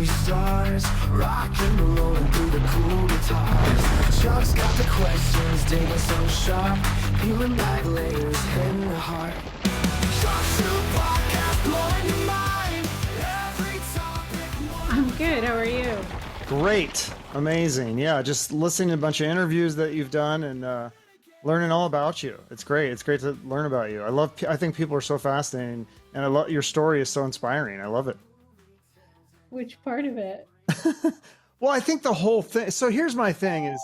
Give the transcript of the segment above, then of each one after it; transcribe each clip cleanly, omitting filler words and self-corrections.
stars, rock and rolling through the cool guitars. Chuck's got the questions, digging so sharp, peeling back layers, hitting the heart. Shute podcast, blowing your mind. Every topic. I'm good. How are you? Great. Amazing. Yeah, just listening to a bunch of interviews that you've done and learning all about you. It's great. It's great to learn about you. I think people are so fascinating, and I love your story is so inspiring. I love it. Which part of it? Well, I think the whole thing. So here's my thing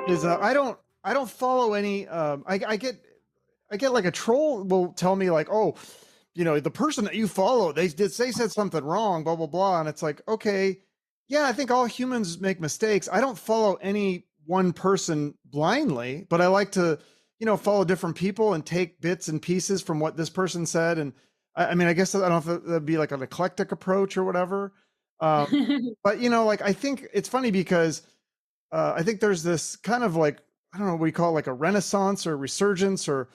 is I don't follow any I get like a troll will tell me like, oh, you know, the person that you follow, they said something wrong, blah blah blah, and it's like, okay, yeah, I think all humans make mistakes. I don't follow any one person blindly, but I like to, you know, follow different people and take bits and pieces from what this person said. And I mean, I guess I don't know if that'd be like an eclectic approach or whatever. But you know, like, I think it's funny because I think there's this kind of like, I don't know what we call it, like a renaissance or resurgence or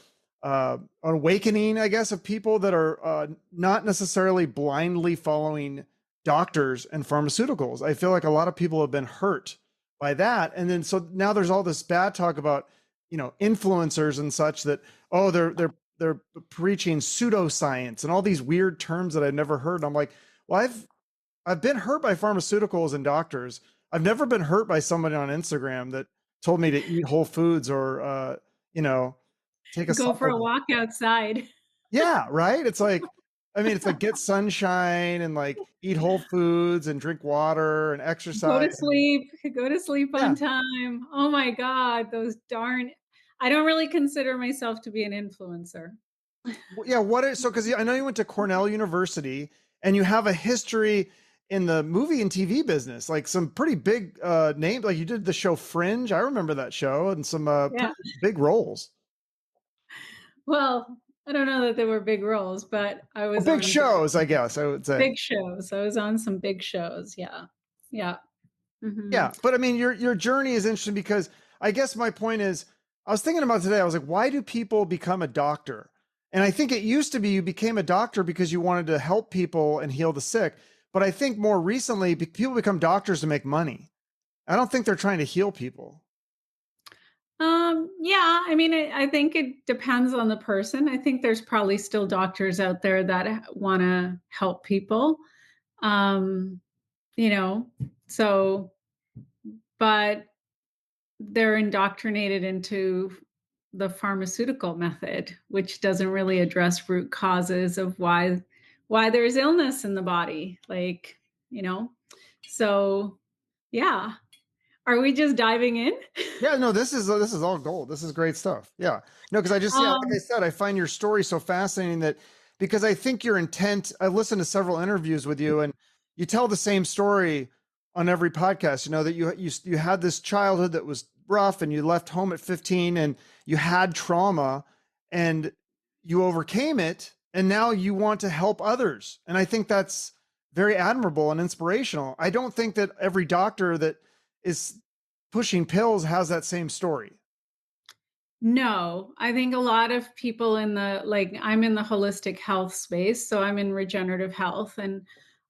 an awakening, I guess, of people that are not necessarily blindly following doctors and pharmaceuticals. I feel like a lot of people have been hurt by that. And then, so now there's all this bad talk about, you know, influencers and such that, oh, they're preaching pseudoscience and all these weird terms that I've never heard. And I'm like, well, I've been hurt by pharmaceuticals and doctors. I've never been hurt by somebody on Instagram that told me to eat whole foods or, you know, take a go for a walk outside. Yeah. Right. It's like, I mean, it's like get sunshine and like eat whole foods and drink water and exercise. Go to sleep on time. Oh my God, I don't really consider myself to be an influencer. Yeah. Because I know you went to Cornell University and you have a history in the movie and TV business, like some pretty big names. Like you did the show Fringe. I remember that show and some pretty big roles. Well, I don't know that they were big roles, but I was big shows, I guess I would say. Big shows. I was on some big shows. Yeah. Yeah. Mm-hmm. Yeah. But I mean, your journey is interesting because I guess my point is, I was thinking about today, I was like, why do people become a doctor? And I think it used to be you became a doctor because you wanted to help people and heal the sick. But I think more recently, people become doctors to make money. I don't think they're trying to heal people. Yeah, I mean, I think it depends on the person. I think there's probably still doctors out there that want to help people, you know, but they're indoctrinated into the pharmaceutical method, which doesn't really address root causes of why there's illness in the body. Like, you know, so yeah. Are we just diving in? Yeah, no, this is all gold. This is great stuff. Yeah. No, because like I said, I find your story so fascinating that because I think your intent, I've listened to several interviews with you and you tell the same story on every podcast, you know, that you had this childhood that was rough and you left home at 15 and you had trauma and you overcame it and now you want to help others. And I think that's very admirable and inspirational. I don't think that every doctor that is pushing pills has that same story. No, I think a lot of people I'm in the holistic health space, so I'm in regenerative health, and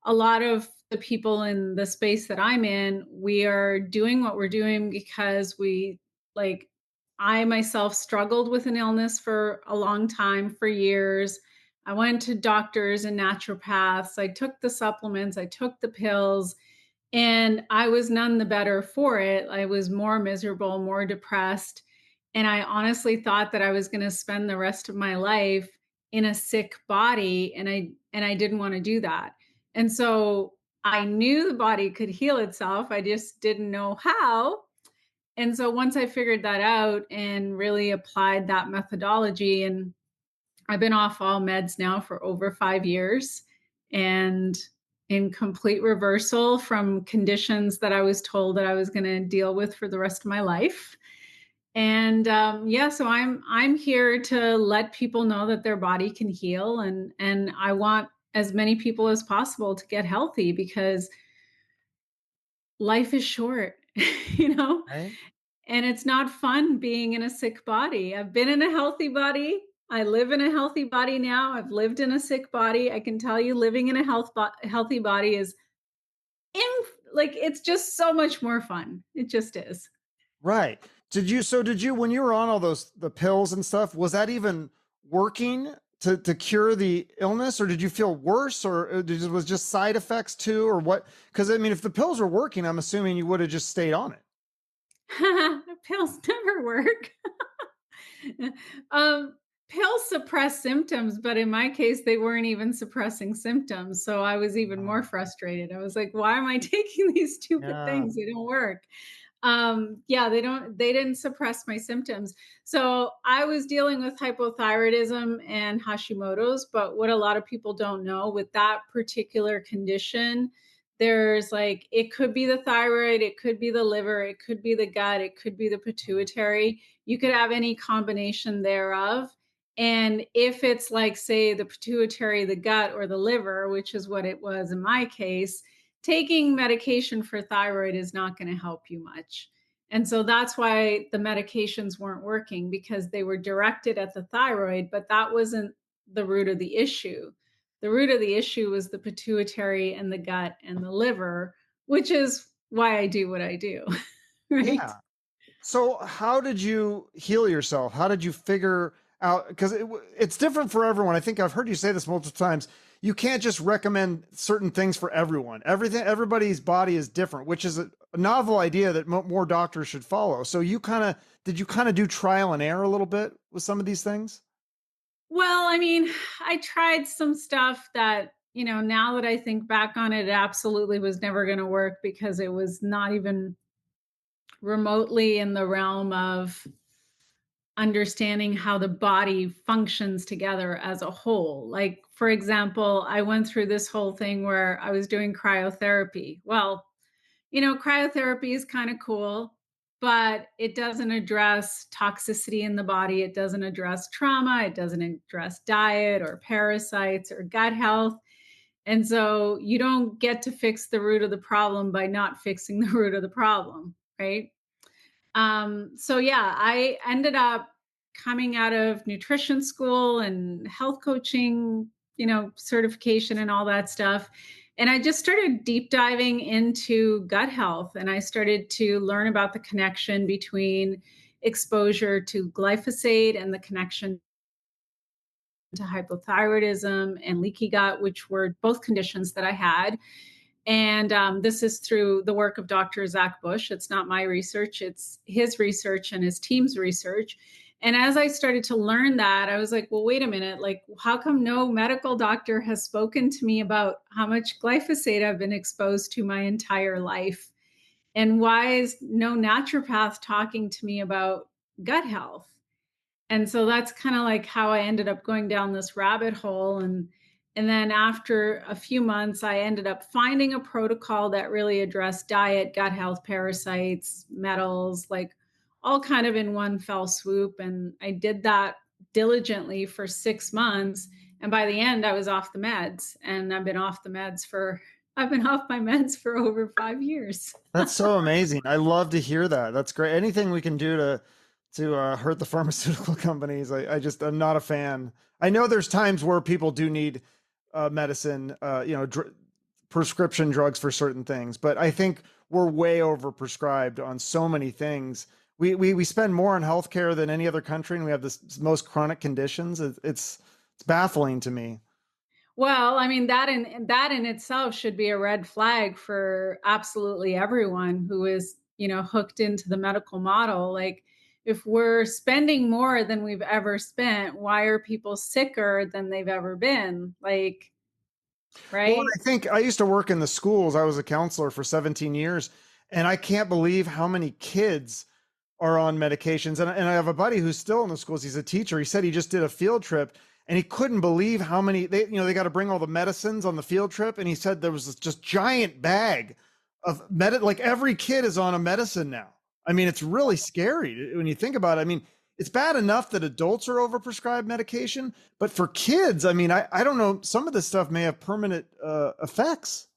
a lot of the people in the space that I'm in, we are doing what we're doing because I myself struggled with an illness for a long time, for years. I went to doctors and naturopaths. I took the supplements, I took the pills, and I was none the better for it. I was more miserable, more depressed. And I honestly thought that I was going to spend the rest of my life in a sick body. And I didn't want to do that. And so I knew the body could heal itself. I just didn't know how. And so once I figured that out and really applied that methodology, and I've been off all meds now for over 5 years and in complete reversal from conditions that I was told that I was going to deal with for the rest of my life. And so I'm here to let people know that their body can heal, and I want as many people as possible to get healthy because life is short, you know, Right. And it's not fun being in a sick body. I've been in a healthy body. I live in a healthy body now. I've lived in a sick body. I can tell you living in a healthy body is like it's just so much more fun. It just is. Right. Did you, when you were on all those, the pills and stuff, was that even working to cure the illness, or did you feel worse, or was just side effects too, or what? Because I mean, if the pills were working, I'm assuming you would have just stayed on it. Pills never work. um, Pills suppress symptoms, but in my case, they weren't even suppressing symptoms. So I was even more Oh, frustrated. I was like, why am I taking these stupid yeah. things? They don't work. Yeah, they didn't suppress my symptoms. So I was dealing with hypothyroidism and Hashimoto's, but what a lot of people don't know with that particular condition, there's like, it could be the thyroid, it could be the liver, it could be the gut, it could be the pituitary. You could have any combination thereof. And if it's like, say, the pituitary, the gut, or the liver, which is what it was in my case, taking medication for thyroid is not going to help you much. And so that's why the medications weren't working, because they were directed at the thyroid, but that wasn't the root of the issue. The root of the issue was the pituitary and the gut and the liver, which is why I do what I do. Right. Yeah. So how did you heal yourself? How did you figure out? Because it's different for everyone. I think I've heard you say this multiple times. You can't just recommend certain things for everyone. Everybody's body is different, which is a novel idea that more doctors should follow. So did you kind of do trial and error a little bit with some of these things? Well, I mean, I tried some stuff that, now that I think back on it, it absolutely was never going to work, because it was not even remotely in the realm of understanding how the body functions together as a whole. Like, for example, I went through this whole thing where I was doing cryotherapy. Well, cryotherapy is kind of cool, but it doesn't address toxicity in the body. It doesn't address trauma. It doesn't address diet or parasites or gut health. And so you don't get to fix the root of the problem by not fixing the root of the problem, right? So yeah, I ended up coming out of nutrition school and health coaching, certification and all that stuff. And I just started deep diving into gut health, and I started to learn about the connection between exposure to glyphosate and the connection to hypothyroidism and leaky gut, which were both conditions that I had. And this is through the work of Dr. Zach Bush. It's not my research, it's his research and his team's research. And as I started to learn that, I was like, well, wait a minute, like, how come no medical doctor has spoken to me about how much glyphosate I've been exposed to my entire life? And why is no naturopath talking to me about gut health? And so that's kind of like how I ended up going down this rabbit hole. And then after a few months, I ended up finding a protocol that really addressed diet, gut health, parasites, metals, like all kind of in one fell swoop. And I did that diligently for 6 months. And by the end, I was off the meds. And I've been off my meds for over 5 years. That's so amazing. I love to hear that. That's great. Anything we can do to hurt the pharmaceutical companies, I'm not a fan. I know there's times where people do need medicine, prescription drugs for certain things, but I think we're way overprescribed on so many things. We spend more on healthcare than any other country, and we have this most chronic conditions. It's baffling to me. Well, I mean, that in itself should be a red flag for absolutely everyone who is, hooked into the medical model. Like, if we're spending more than we've ever spent, why are people sicker than they've ever been? Like, Well, and right? I think I used to work in the schools. I was a counselor for 17 years, and I can't believe how many kids are on medications. And I have a buddy who's still in the schools. He's a teacher. He said he just did a field trip and he couldn't believe how many they got to bring all the medicines on the field trip. And he said there was this just giant bag of like every kid is on a medicine now. I mean, it's really scary when you think about it. I mean, it's bad enough that adults are overprescribed medication, but for kids, I mean, I don't know. Some of this stuff may have permanent effects.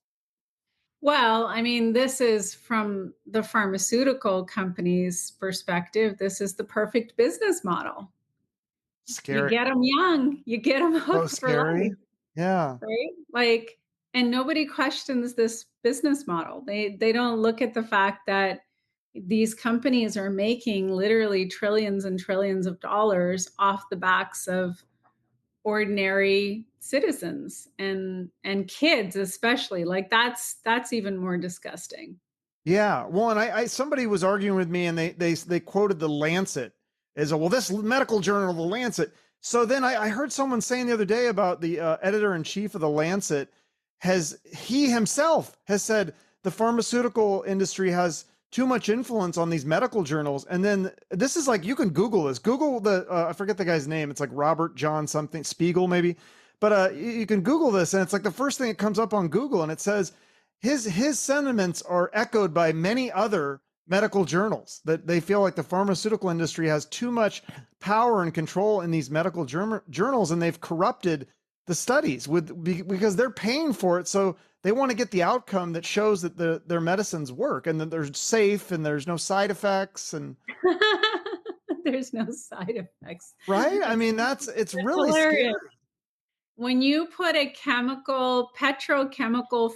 Well, I mean, this is from the pharmaceutical company's perspective. This is the perfect business model. You Scary. get them young, you get them So hooked for scary. life, Yeah. right? Like, And nobody questions this business model. They don't look at the fact that these companies are making literally trillions and trillions of dollars off the backs of ordinary citizens and kids especially. Like that's even more disgusting. Yeah. Well, and I somebody was arguing with me, and they quoted the Lancet as a, well, this medical journal, the Lancet. So then I heard someone saying the other day about the editor in chief of the Lancet he himself has said the pharmaceutical industry has too much influence on these medical journals. And then this is like, you can Google this. Google the I forget the guy's name. It's like Robert John something Spiegel maybe, but you can Google this, and it's like the first thing that comes up on Google, and it says his sentiments are echoed by many other medical journals, that they feel like the pharmaceutical industry has too much power and control in these medical journals, and they've corrupted the studies because they're paying for it. So they want to get the outcome that shows that their medicines work and that they're safe and there's no side effects. And there's no side effects. Right. I mean, it's really hilarious. scary. When you put a petrochemical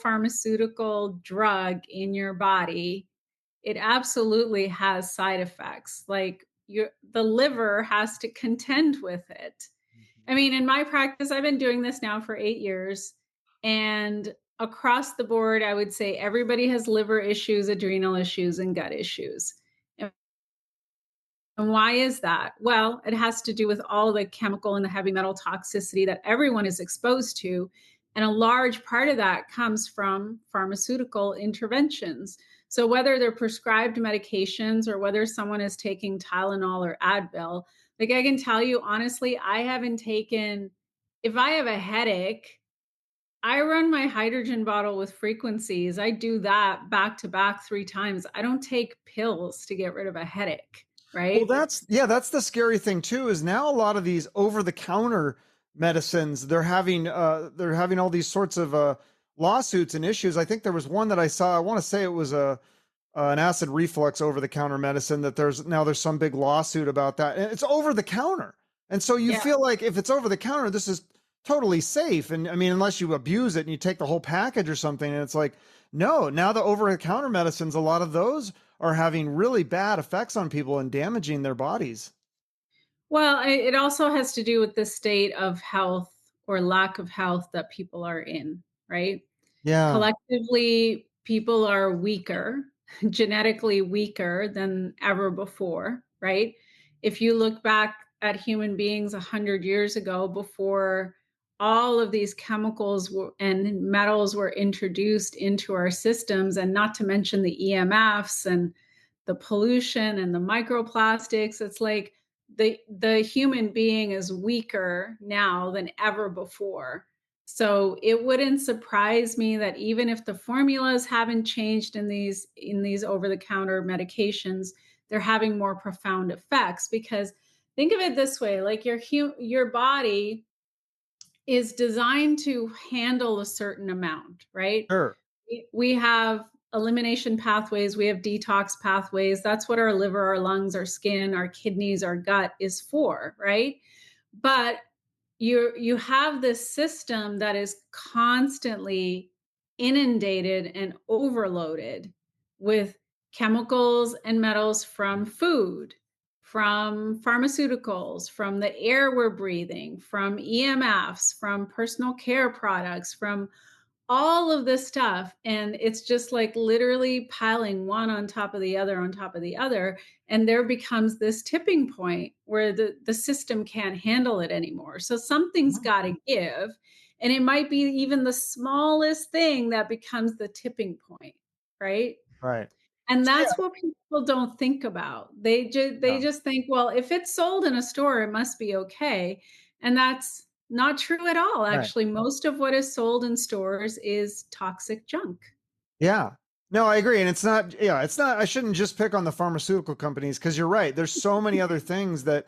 pharmaceutical drug in your body, it absolutely has side effects. Like the liver has to contend with it. I mean, in my practice, I've been doing this now for 8 years, and across the board, I would say everybody has liver issues, adrenal issues, and gut issues. And why is that? Well, it has to do with all the chemical and the heavy metal toxicity that everyone is exposed to. And a large part of that comes from pharmaceutical interventions. So whether they're prescribed medications or whether someone is taking Tylenol or Advil, like I can tell you, honestly, I haven't taken, if I have a headache, I run my hydrogen bottle with frequencies. I do that back to back 3 times. I don't take pills to get rid of a headache. Well, Right? that's the scary thing too, is now a lot of these over the counter medicines, they're having all these sorts of lawsuits and issues. I think there was one that I saw, I want to say it was an acid reflux over the counter medicine, that there's some big lawsuit about that. And it's over the counter. And so you feel like if it's over the counter, this is totally safe. And I mean, unless you abuse it and you take the whole package or something, and it's like, no, now the over the counter medicines, a lot of those are having really bad effects on people and damaging their bodies. Well, it also has to do with the state of health or lack of health that people are in, right? Yeah. Collectively, people are weaker, genetically weaker than ever before, right? If you look back at human beings 100 years ago, before all of these chemicals and metals were introduced into our systems, and not to mention the EMFs and the pollution and the microplastics, it's like the human being is weaker now than ever before. So it wouldn't surprise me that even if the formulas haven't changed in these over-the-counter medications, they're having more profound effects. Because think of it this way, like your body is designed to handle a certain amount, right? Sure. We have elimination pathways, we have detox pathways. That's what our liver, our lungs, our skin, our kidneys, our gut is for, right? But you have this system that is constantly inundated and overloaded with chemicals and metals from food, from pharmaceuticals, from the air we're breathing, from EMFs, from personal care products, from all of this stuff. And it's just like literally piling one on top of the other on top of the other. And there becomes this tipping point where the system can't handle it anymore. So something's got to give. And it might be even the smallest thing that becomes the tipping point, right? Right. And that's what people don't think about. They just think, well, if it's sold in a store, it must be okay. And that's not true at all. Actually, most of what is sold in stores is toxic junk. Yeah. No, I agree. And it's not, I shouldn't just pick on the pharmaceutical companies, because you're right. There's so many other things that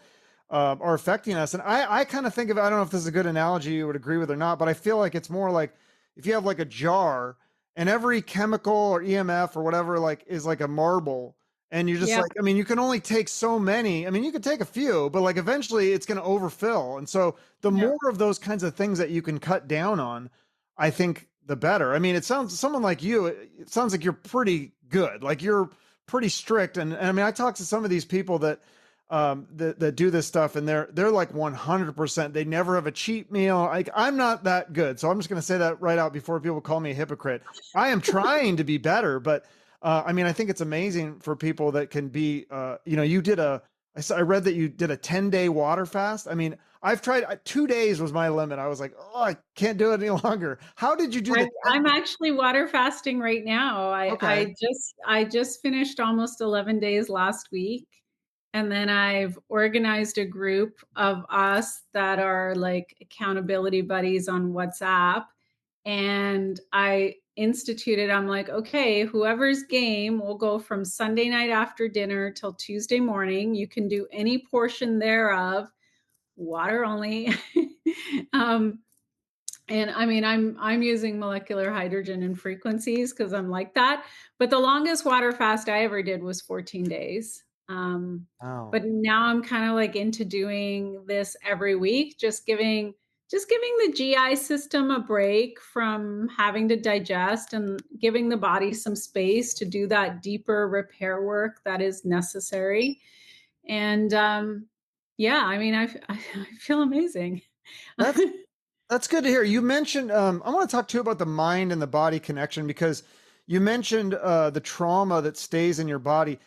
are affecting us. And I kind of think of, I don't know if this is a good analogy you would agree with or not, but I feel like it's more like if you have like a jar, and every chemical or EMF or whatever like is like a marble, and you're just like, I mean, you can only take so many. I mean, you could take a few, but like eventually it's going to overfill. And so the more of those kinds of things that you can cut down on, I think the better. I mean, it sounds someone like you, it sounds like you're pretty good. Like you're pretty strict. And I mean, I talk to some of these people that that do this stuff, and they're like 100%. They never have a cheat meal. Like I'm not that good. So I'm just going to say that right out before people call me a hypocrite. I am trying to be better, but I mean, I think it's amazing for people that can be, you know, I read that you did a 10-day water fast. I mean, I've tried 2 days was my limit. I was like, oh, I can't do it any longer. How did you do that? I'm actually water fasting right now. Okay. I just finished almost 11 days last week. And then I've organized a group of us that are like accountability buddies on WhatsApp. And I instituted, I'm like, okay, whoever's game will go from Sunday night after dinner till Tuesday morning. You can do any portion thereof, water only. um, and I mean, I'm using molecular hydrogen and frequencies because I'm like that. But the longest water fast I ever did was 14 days. Oh, But now I'm kind of like into doing this every week, just giving the GI system a break from having to digest and giving the body some space to do that deeper repair work that is necessary. And yeah, I mean, I feel amazing. that's That's good to hear. You mentioned, I want to talk to you about the mind and the body connection because you mentioned the trauma that stays in your body.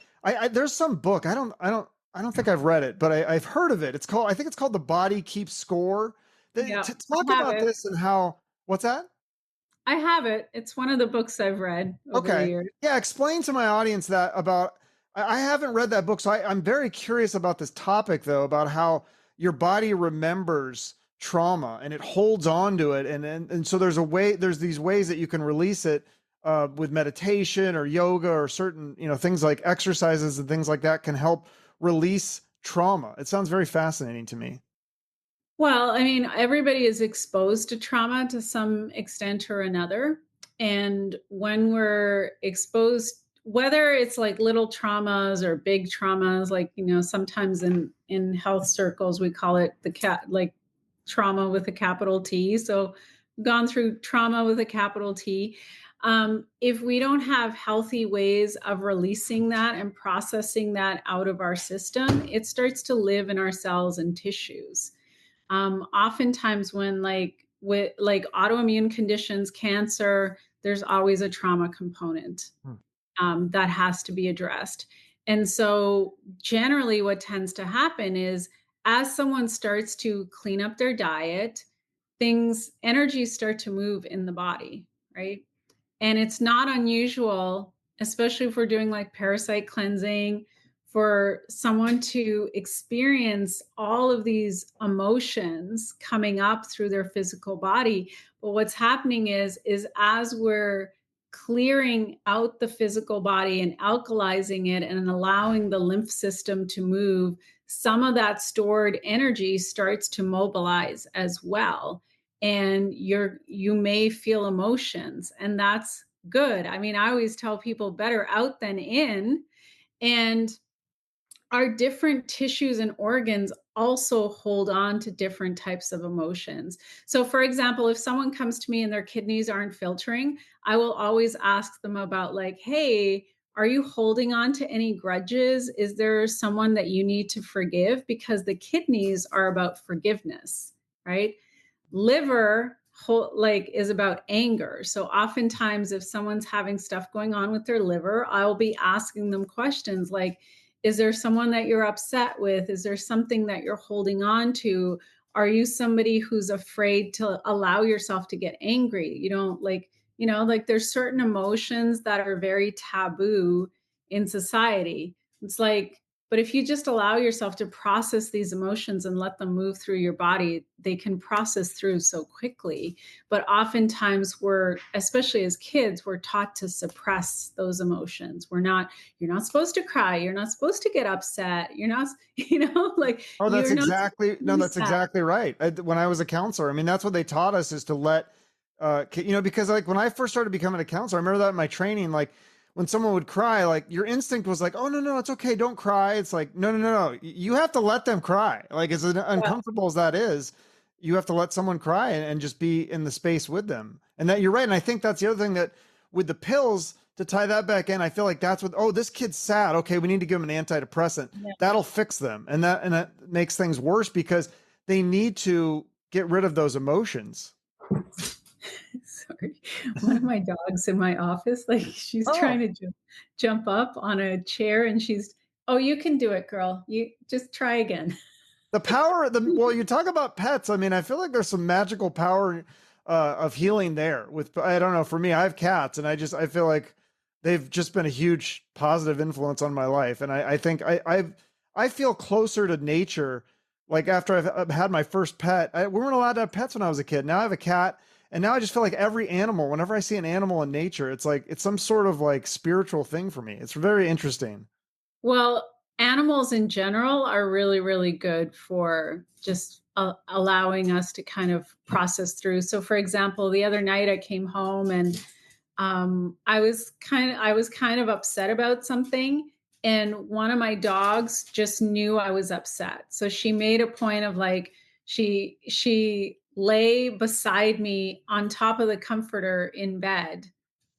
There's some book. I don't think I've read it, but I've heard of it. I think it's called The Body Keeps Score. Yeah, Talk I have about it. this and how, what's that? I have it. It's one of the books I've read over the Okay. years. Yeah. Explain to my audience that about, I haven't read that book. So I'm very curious about this topic though, about how your body remembers trauma and it holds on to it. And so there's these ways that you can release it with meditation or yoga or certain, you know, things like exercises and things like that can help release trauma. It sounds very fascinating to me. Well, I mean, everybody is exposed to trauma to some extent or another. And when we're exposed, whether it's like little traumas or big traumas, like, you know, sometimes in health circles, we call it like trauma with a capital T. So gone through trauma with a capital T. If we don't have healthy ways of releasing that and processing that out of our system, it starts to live in our cells and tissues. Oftentimes when with like autoimmune conditions, cancer, there's always a trauma component Hmm. that has to be addressed. And so generally what tends to happen is as someone starts to clean up their diet, energies start to move in the body, right? And it's not unusual, especially if we're doing like parasite cleansing, for someone to experience all of these emotions coming up through their physical body. But what's happening is as we're clearing out the physical body and alkalizing it and allowing the lymph system to move, some of that stored energy starts to mobilize as well. And you may feel emotions, and that's good. I mean, I always tell people better out than in. And our different tissues and organs also hold on to different types of emotions. So, for example, if someone comes to me and their kidneys aren't filtering, I will always ask them about, like, hey, are you holding on to any grudges? Is there someone that you need to forgive? Because the kidneys are about forgiveness, right? Liver like is about anger. So oftentimes if someone's having stuff going on with their liver, I'll be asking them questions like, is there someone that you're upset with? Is there something that you're holding on to? Are you somebody who's afraid to allow yourself to get angry? You don't like, you know, like there's certain emotions that are very taboo in society. It's like, but if you just allow yourself to process these emotions and let them move through your body, they can process through so quickly. But oftentimes especially as kids, we're taught to suppress those emotions. You're not supposed to cry. You're not supposed to get upset. You're not, like Oh, you're not supposed to be that's sad. exactly right. When I was a counselor, I mean, that's what they taught us is to let, you know, because like when I first started becoming a counselor, I remember that in my training, like when someone would cry, like your instinct was like, oh, no, no, it's okay. Don't cry. It's like, no, no, no, no. You have to let them cry. Like as uncomfortable as that is, you have to let someone cry and just be in the space with them. And that you're right. And I think that's the other thing, that with the pills, to tie that back in, I feel like that's what, oh, this kid's sad. Okay, we need to give them an antidepressant. Yeah. That'll fix them. And that makes things worse because they need to get rid of those emotions. Sorry, one of my dogs in my office, like she's trying Oh, to jump up on a chair, and she's, oh, you can do it, girl. You just try again. the power of the, well, you talk about pets. I mean, I feel like there's some magical power of healing there with, I don't know, for me, I have cats, and I feel like they've just been a huge positive influence on my life. And I think I feel closer to nature. Like after I've had my first pet, we weren't allowed to have pets when I was a kid. Now I have a cat. And now I just feel like every animal, whenever I see an animal in nature, it's like, it's some sort of like spiritual thing for me. It's very interesting. Well, animals in general are really, really good for just allowing us to kind of process through. So, for example, the other night I came home and I was kind of upset about something, and one of my dogs just knew I was upset. So she made a point of like she lay beside me on top of the comforter in bed.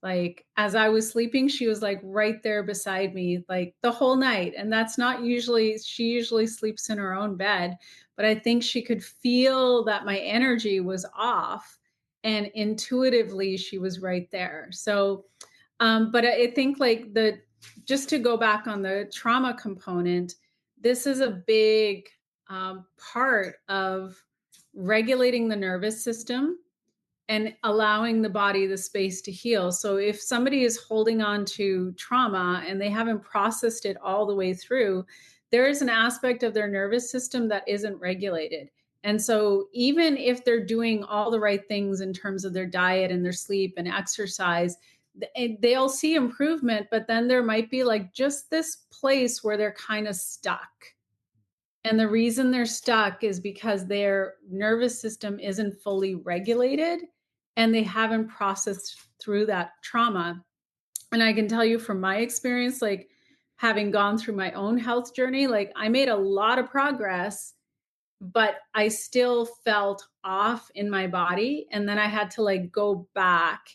Like as I was sleeping, she was like right there beside me like the whole night. And that's not usually, she usually sleeps in her own bed, but I think she could feel that my energy was off, and intuitively she was right there. So but I think like just to go back on the trauma component, this is a big part of regulating the nervous system and allowing the body the space to heal. So if somebody is holding on to trauma and they haven't processed it all the way through, there is an aspect of their nervous system that isn't regulated. And so even if they're doing all the right things in terms of their diet and their sleep and exercise, they'll see improvement, but then there might be like just this place where they're kind of stuck. And the reason they're stuck is because their nervous system isn't fully regulated and they haven't processed through that trauma. And I can tell you from my experience, like having gone through my own health journey, like I made a lot of progress, but I still felt off in my body. And then I had to like go back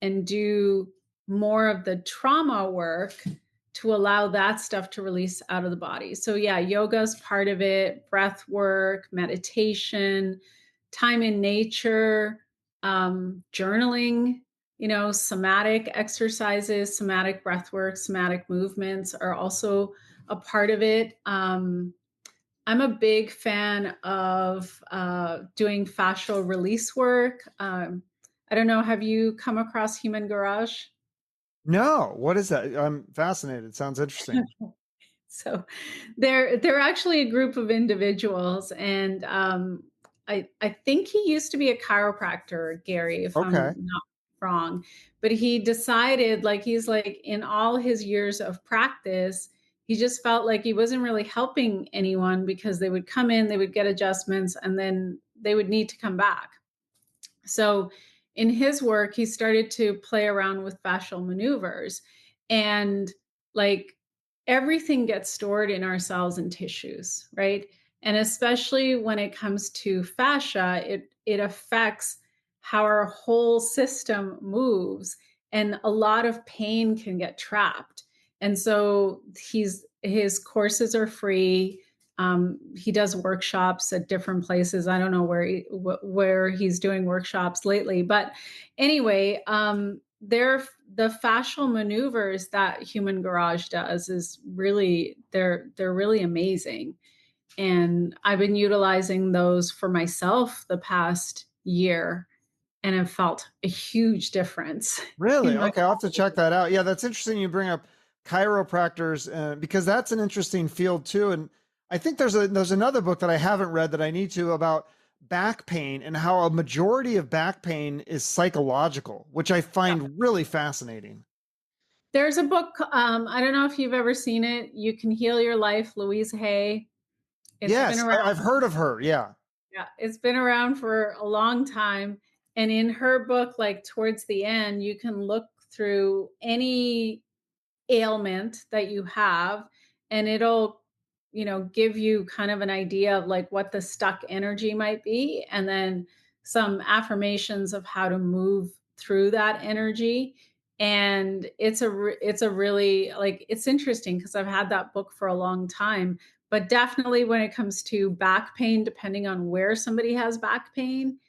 and do more of the trauma work to allow that stuff to release out of the body. So yeah, yoga is part of it, breath work, meditation, time in nature, journaling, somatic exercises, somatic breath work, somatic movements are also a part of it. I'm a big fan of doing fascial release work. I don't know, have you come across Human Garage? No, what is that? I'm fascinated. Sounds interesting. So they're actually a group of individuals, and I think he used to be a chiropractor, Gary, if I'm Okay. not wrong. But he decided, like he's like in all his years of practice, he just felt like he wasn't really helping anyone because they would come in, they would get adjustments, and then they would need to come back. So in his work, he started to play around with fascial maneuvers, and like everything gets stored in our cells and tissues, right? And especially when it comes to fascia, it affects how our whole system moves, and a lot of pain can get trapped. And so his courses are free. He does workshops at different places. I don't know where he's doing workshops lately, but anyway, the fascial maneuvers that Human Garage does is really they're really amazing, and I've been utilizing those for myself the past year, and have felt a huge difference Really? in my Okay, I'll have to check body. that out. Yeah, that's interesting. You bring up chiropractors because that's an interesting field too. And I think there's another book that I haven't read that I need to, about back pain and how a majority of back pain is psychological, which I find really fascinating. There's a book, I don't know if you've ever seen it. You Can Heal Your Life, Louise Hay. It's been Yes, around. I've heard of her. Yeah. Yeah, it's been around for a long time. And in her book, like towards the end, you can look through any ailment that you have, and it'll give you kind of an idea of like what the stuck energy might be, and then some affirmations of how to move through that energy. And it's a really, like, it's interesting because I've had that book for a long time, but definitely when it comes to back pain, depending on where somebody has back pain,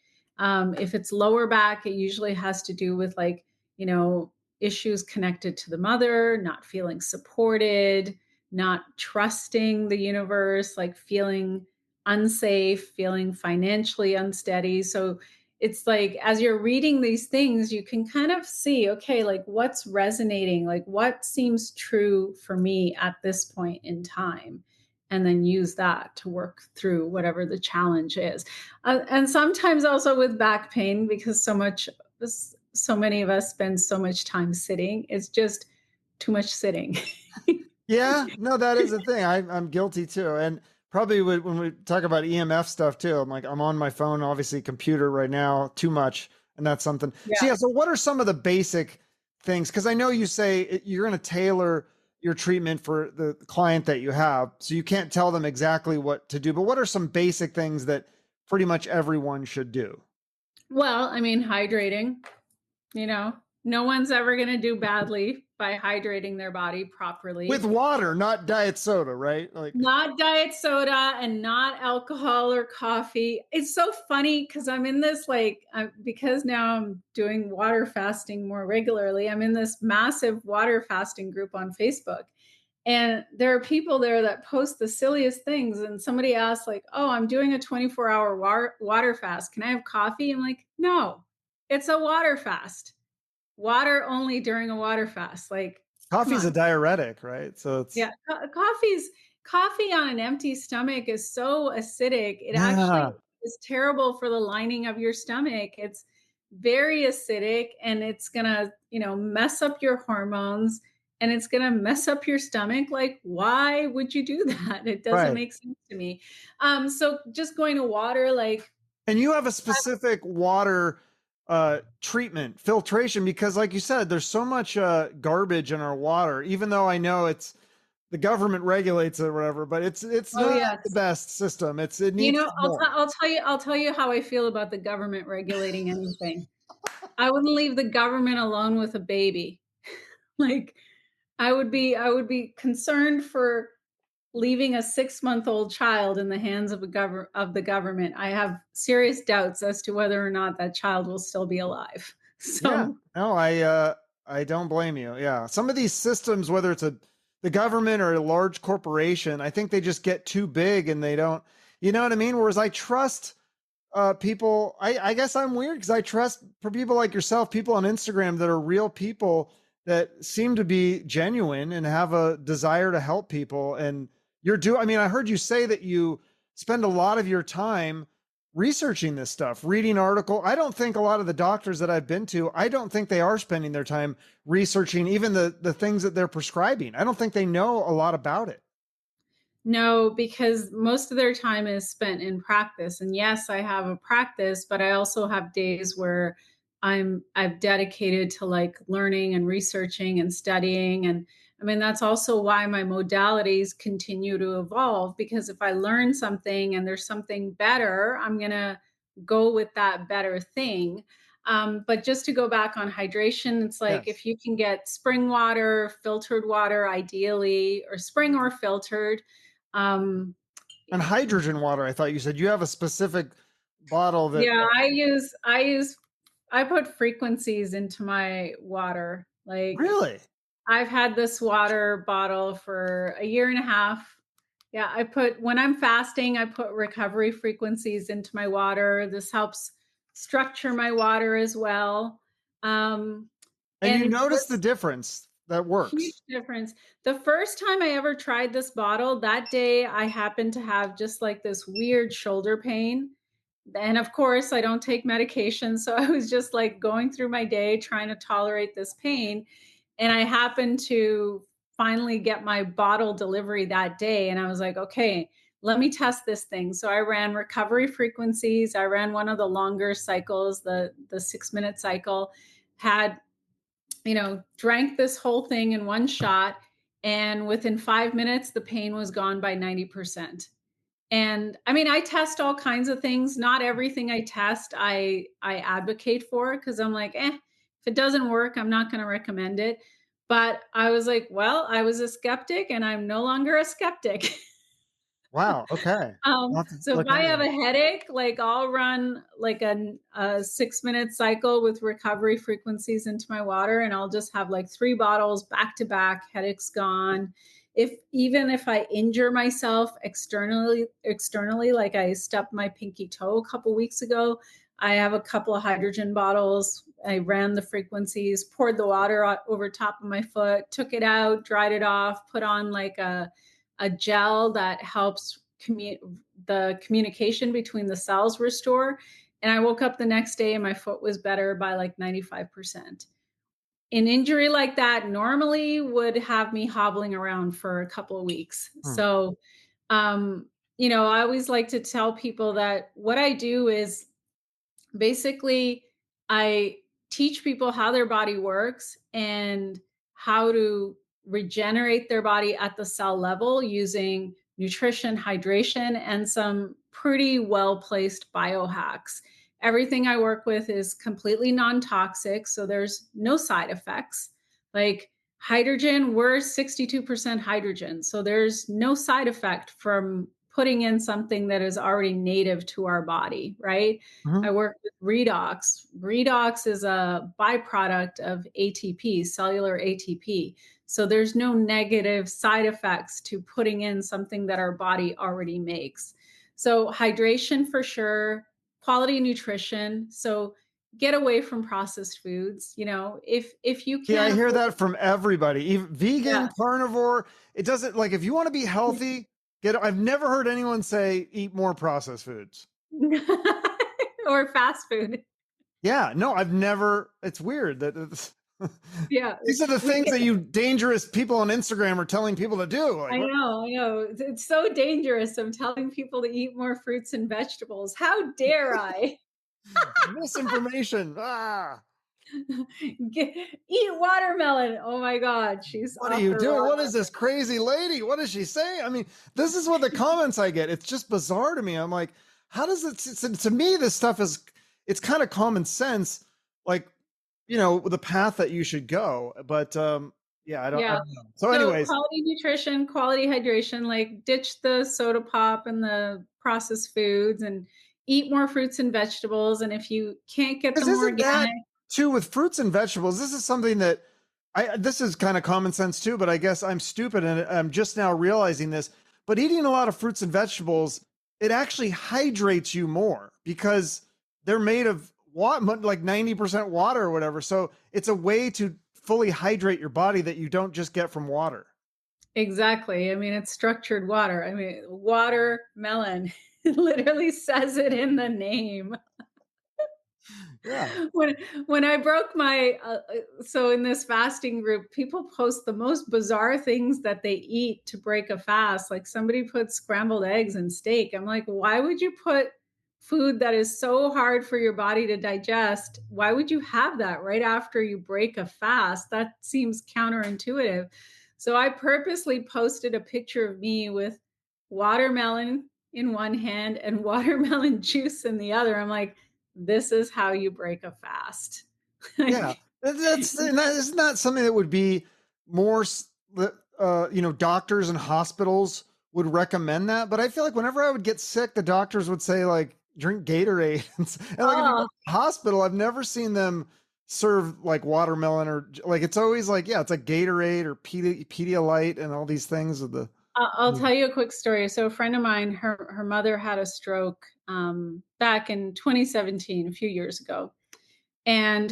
if it's lower back, it usually has to do with like, you know, issues connected to the mother, not feeling supported, not trusting the universe, like feeling unsafe, feeling financially unsteady. So it's like as you're reading these things, you can kind of see, okay, like what's resonating, like what seems true for me at this point in time. And then use that to work through whatever the challenge is. And sometimes also with back pain, because so many of us spend so much time sitting, it's just too much sitting. Yeah, no, that is a thing. I'm guilty too. And probably when we talk about EMF stuff too, I'm like, I'm on my phone, obviously computer right now, too much. And that's something. So Yeah. yeah, so what are some of the basic things? Because I know you say you're going to tailor your treatment for the client that you have. So you can't tell them exactly what to do, but what are some basic things that pretty much everyone should do? Well, I mean, hydrating, you know, no one's ever going to do badly by hydrating their body With properly. water, not diet soda, right? Like, Not diet soda and not alcohol or coffee. It's so funny because I'm in this like, because now I'm doing water fasting more regularly. I'm in this massive water fasting group on Facebook. And there are people there that post the silliest things. And somebody asked, like, oh, I'm doing a 24-hour water fast. Can I have coffee? I'm like, no, it's a water fast. Water only during a water fast. Like, come coffee's a on. diuretic, right? So it's, Yeah, coffee on an empty stomach is so acidic. It actually yeah, is terrible for the lining of your stomach. It's very acidic and it's gonna, mess up your hormones and it's gonna mess up your stomach. Like, why would you do that? It doesn't right. make sense to me. So just going to water, like, And you have a specific water treatment filtration because like you said there's so much garbage in our water, even though I know it's the government regulates it or whatever, but it's oh not the yes. best system. It needs more. I'll tell you how I feel about the government regulating anything. I wouldn't leave the government alone with a baby. Like, I would be concerned for leaving a 6-month-old child in the hands of the government. I have serious doubts as to whether or not that child will still be alive. Yeah, So, no, I don't blame you. Yeah, some of these systems, whether it's the government or a large corporation, I think they just get too big and they don't, you know what I mean? Whereas I trust people, I guess I'm weird because I trust for people like yourself, people on Instagram that are real people that seem to be genuine and have a desire to help people. And I mean, I heard you say that you spend a lot of your time researching this stuff, reading article. I don't think a lot of the doctors that I've been to, I don't think they are spending their time researching even the things that they're prescribing. I don't think they know a lot about it. no, because most of their time is spent in practice. And yes, I have a practice, but I also have days where I've dedicated to like learning and researching and studying. And I mean, that's also why my modalities continue to evolve, because if I learn something and there's something better, I'm going to go with that better thing. But just to go back on hydration, it's like Yes. if you can get spring water, filtered water, ideally, or spring or filtered. Um, And hydrogen water, I thought you said you have a specific bottle that yeah, I put frequencies into my water. Like, really. I've had this water bottle for a year and a half. Yeah, when I'm fasting, I put recovery frequencies into my water. This helps structure my water as well. Um, And you and notice the difference that Huge works. difference. The first time I ever tried this bottle, that day I happened to have just like this weird shoulder pain. And of course, I don't take medication. So I was just like going through my day trying to tolerate this pain. And I happened to finally get my bottle delivery that day. And I was like, okay, let me test this thing. So I ran recovery frequencies. I ran one of the longer cycles, the 6-minute cycle, had drank this whole thing in one shot. And within 5 minutes, the pain was gone by 90%. And I mean, I test all kinds of things. Not everything I test, I advocate for because I'm like, if it doesn't work, I'm not going to recommend it. But I was like, well, I was a skeptic and I'm no longer a skeptic. Wow. Okay. I'll have to So if look I into have that. a headache, like I'll run like a 6 minute cycle with recovery frequencies into my water, and I'll just have like 3 bottles back to back. Headache's gone. If even if I injure myself externally, like I stubbed my pinky toe a couple weeks ago, I have a couple of hydrogen bottles. I ran the frequencies, poured the water over top of my foot, took it out, dried it off, put on like a gel that helps the communication between the cells restore. And I woke up the next day and my foot was better by like 95%. An injury like that normally would have me hobbling around for a couple of weeks. Hmm. So, um, I always like to tell people that what I do is basically I teach people how their body works and how to regenerate their body at the cell level using nutrition, hydration, and some pretty well placed biohacks. Everything I work with is completely non toxic, so there's no side effects. Like hydrogen, we're 62% hydrogen, so there's no side effect from putting in something that is already native to our body, right? I Mhm. work with redox. Redox is a byproduct of ATP, cellular ATP. So there's no negative side effects to putting in something that our body already makes. So hydration for sure, quality nutrition. So get away from processed foods. If you Yeah, I can't hear afford, that from everybody, even vegan, yeah. carnivore. It doesn't like if you want to be healthy, I've never heard anyone say eat more processed foods. Or fast food. Yeah, no, I've never. It's weird that Yeah, these are the we things that you dangerous people on Instagram are telling people to do. Like, what? I know. It's so dangerous. I'm telling people to eat more fruits and vegetables. How dare I? Misinformation. Ah, Eat watermelon. Oh my God, she's what are off you her doing? What rocker. is this crazy lady? What is she saying? I mean, this is what the comments I get. It's just bizarre to me. I'm like, how does it? To me, this stuff is. It's kind of common sense. Like, the path that you should go. But yeah, I Yeah. don't know. So, So anyways, quality nutrition, quality hydration, like ditch the soda pop and the processed foods and eat more fruits and vegetables. And if you can't get because them isn't that organic, too with fruits and vegetables? This is something that this is kind of common sense too, but I guess I'm stupid and I'm just now realizing this. But eating a lot of fruits and vegetables, it actually hydrates you more because they're made of water, like 90% water or whatever. So it's a way to fully hydrate your body that you don't just get from water. exactly. I mean, it's structured water. I mean, watermelon. It literally says it in the name. Yeah. when when I broke my so in this fasting group, people post the most bizarre things that they eat to break a fast. Like somebody put scrambled eggs and steak. I'm like, why would you put food that is so hard for your body to digest? Why would you have that right after you break a fast? That seems counterintuitive. So I purposely posted a picture of me with watermelon in one hand and watermelon juice in the other. I'm like, this is how you break a fast. Yeah. Like, Isn't that something that would be more, doctors and hospitals would recommend that. But I feel like whenever I would get sick, the doctors would say like drink Gatorade. And like if you go oh, to the hospital, I've never seen them serve like watermelon or like it's always like, yeah, it's a Gatorade or Pedialyte and all these things with the I'll tell you a quick story. So a friend of mine, her mother had a stroke back in 2017, a few years ago, and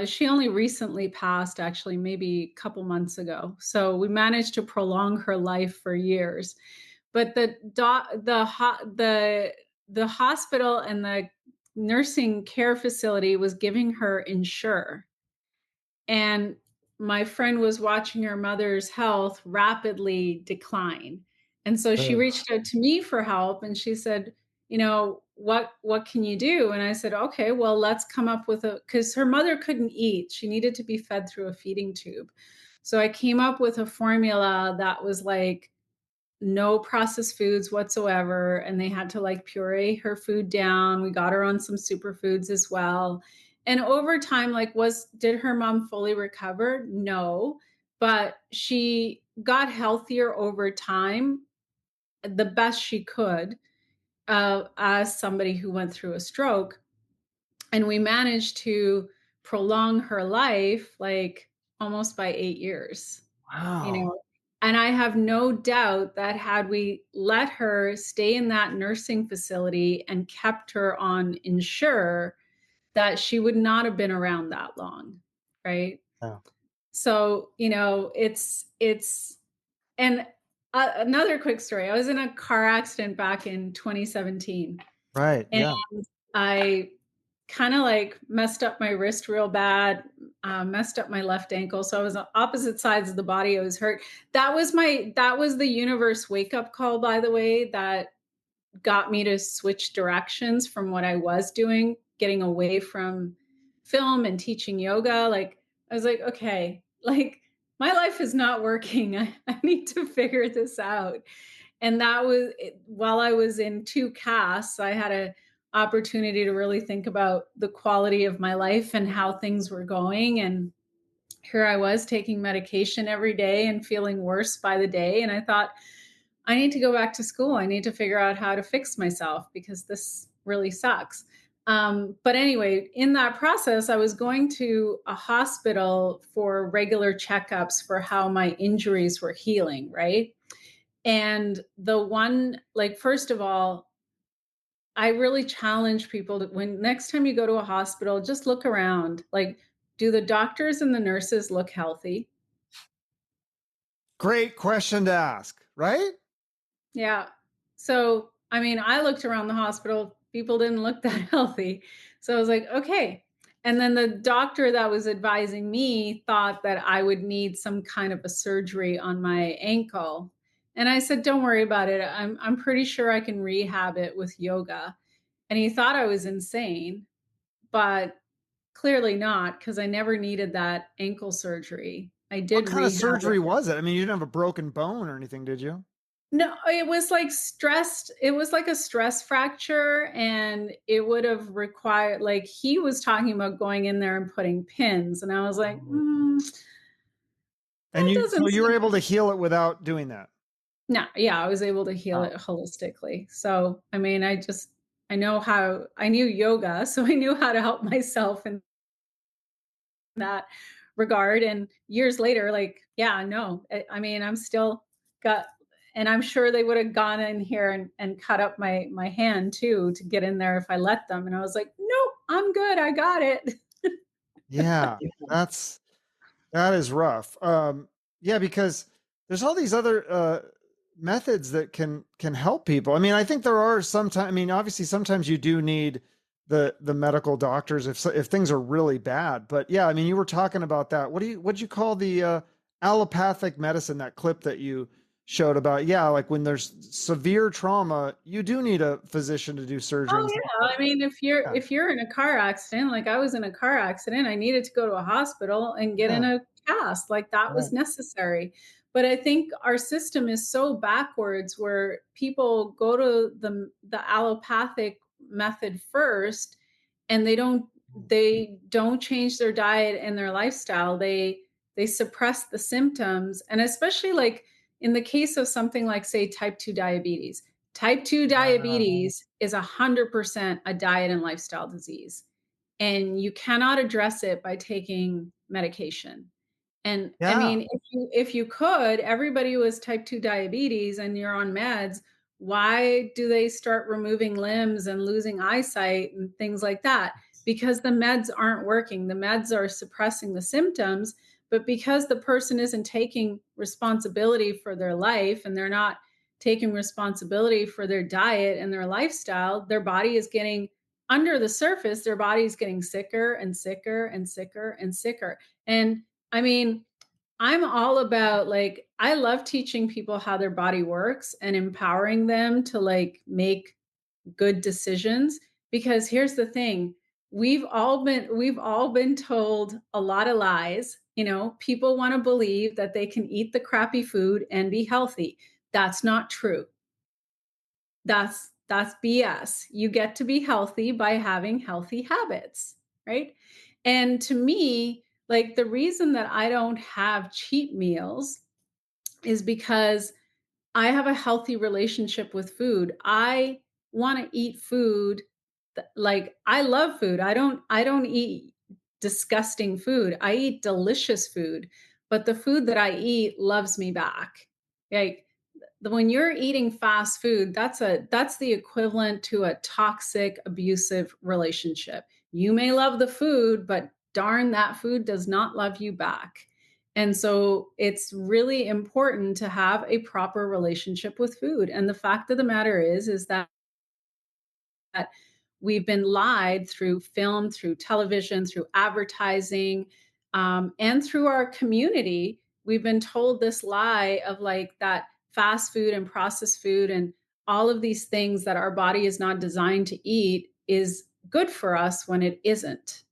she only recently passed, actually, maybe a couple months ago. So we managed to prolong her life for years. But the hospital and the nursing care facility was giving her Insure. And my friend was watching her mother's health rapidly decline. And so she Ugh. reached out to me for help and she said, what can you do? And I said, okay, well, let's come up with because her mother couldn't eat. She needed to be fed through a feeding tube. So I came up with a formula that was like no processed foods whatsoever. And they had to like puree her food down. We got her on some superfoods as well. And over time, like, did her mom fully recover? No, but she got healthier over time, the best she could, as somebody who went through a stroke. And we managed to prolong her life like almost by 8 years, you Wow. know. And I have no doubt that had we let her stay in that nursing facility and kept her on Insure, that she would not have been around that long, right? Yeah. So, it's and another quick story. I was in a car accident back in 2017, Right. and Yeah. I kind of like messed up my wrist real bad, messed up my left ankle. So I was on opposite sides of the body. I was hurt. That was the universe wake up call, by the way, that got me to switch directions from what I was doing, getting away from film and teaching yoga. Like, I was like, okay, like my life is not working. I need to figure this out. And that was while I was in two casts, I had a opportunity to really think about the quality of my life and how things were going. And here I was taking medication every day and feeling worse by the day. And I thought, I need to go back to school. I need to figure out how to fix myself because this really sucks. But anyway, in that process, I was going to a hospital for regular checkups for how my injuries were healing, right? And the one, like, first of all, I really challenge people to, when next time you go to a hospital, just look around. Like, do the doctors and the nurses look healthy? Great question to ask, right? Yeah. So, I mean, I looked around the hospital, people didn't look that healthy. So I was like, okay. And then the doctor that was advising me thought that I would need some kind of a surgery on my ankle. And I said, don't worry about it. I'm pretty sure I can rehab it with yoga. And he thought I was insane, but clearly not, because I never needed that ankle surgery. I What did kind of rehab it. surgery was it? I mean, you didn't have a broken bone or anything, did you? No, it was like stressed. It was like a stress fracture, and it would have required, like, he was talking about going in there and putting pins. And I was like, And that so doesn't you were seem. able to heal it without doing that. No, yeah, I was able to heal Wow. it holistically. So, I mean, I knew yoga, so I knew how to help myself in that regard. And years later, like, yeah, no, I mean, I'm still got, and I'm sure they would have gone in here and cut up my hand too to get in there if I let them. And I was like, nope, I'm good. I got it. Yeah, that is rough. Yeah, because there's all these other methods that can help people. I mean, I think there are sometimes. I mean, obviously, sometimes you do need the medical doctors if things are really bad. But yeah, I mean, you were talking about that. What'd you call the allopathic medicine? That clip that you showed about? Yeah, like when there's severe trauma, you do need a physician to do surgery Oh and stuff. yeah, I mean, Yeah, if you're in a car accident, like I was in a car accident, I needed to go to a hospital and get in yeah, a cast, like that was right. necessary. But I think our system is so backwards where people go to the allopathic method first, and they don't change their diet and their lifestyle. They suppress the symptoms, and especially like in the case of something like, say, type 2 diabetes. Type 2 Ah, diabetes is 100% a diet and lifestyle disease, and you cannot address it by taking medication. And I yeah. mean, if you could, everybody who has type 2 diabetes and you're on meds, why do they start removing limbs and losing eyesight and things like that? Because the meds aren't working. The meds are suppressing the symptoms, but because the person isn't taking responsibility for their life and they're not taking responsibility for their diet and their lifestyle, their body is getting under the surface, their body is getting sicker and sicker and sicker and sicker. And I mean, I'm all about, like, I love teaching people how their body works and empowering them to like make good decisions, because here's the thing. We've all been told a lot of lies People want to believe that they can eat the crappy food and be healthy. That's not true. That's BS. You get to be healthy by having healthy habits, right? And to me, like the reason that I don't have cheat meals is because I have a healthy relationship with food. I want to eat food like I love food. I don't eat disgusting food. I eat delicious food, but the food that I eat loves me back. Like when you're eating fast food, that's the equivalent to a toxic abusive relationship. You may love the food, but darn, that food does not love you back. And so it's really important to have a proper relationship with food. And the fact of the matter is that we've been lied through film, through television, through advertising, and through our community. We've been told this lie of like that fast food and processed food and all of these things that our body is not designed to eat is good for us when it isn't,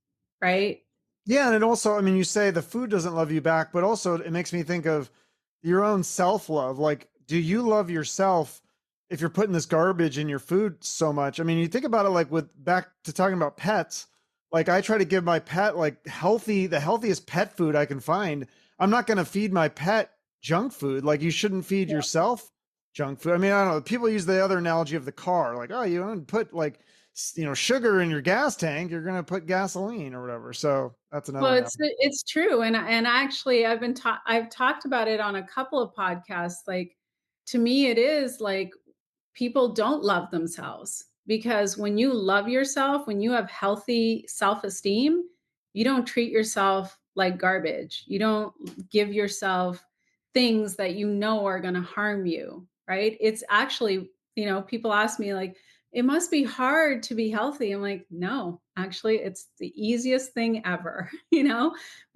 right? Yeah, and it also, I mean, you say the food doesn't love you back, but also it makes me think of your own self-love. Like, do you love yourself if you're putting this garbage in your food so much? I mean, you think about it like with back to talking about pets, like I try to give my pet like the healthiest pet food I can find. I'm not going to feed my pet junk food. Like you shouldn't feed Yeah. yourself junk food. I mean, I don't know. People use the other analogy of the car, like, oh, you don't put like sugar in your gas tank, you're going to put gasoline or whatever. So that's Well, another it's true, and actually, I've talked about it on a couple of podcasts. Like, to me, it is like people don't love themselves because when you love yourself, when you have healthy self-esteem, you don't treat yourself like garbage. You don't give yourself things that you know are going to harm you, right? It's actually, people ask me like, it must be hard to be healthy. I'm like, no, actually, it's the easiest thing ever,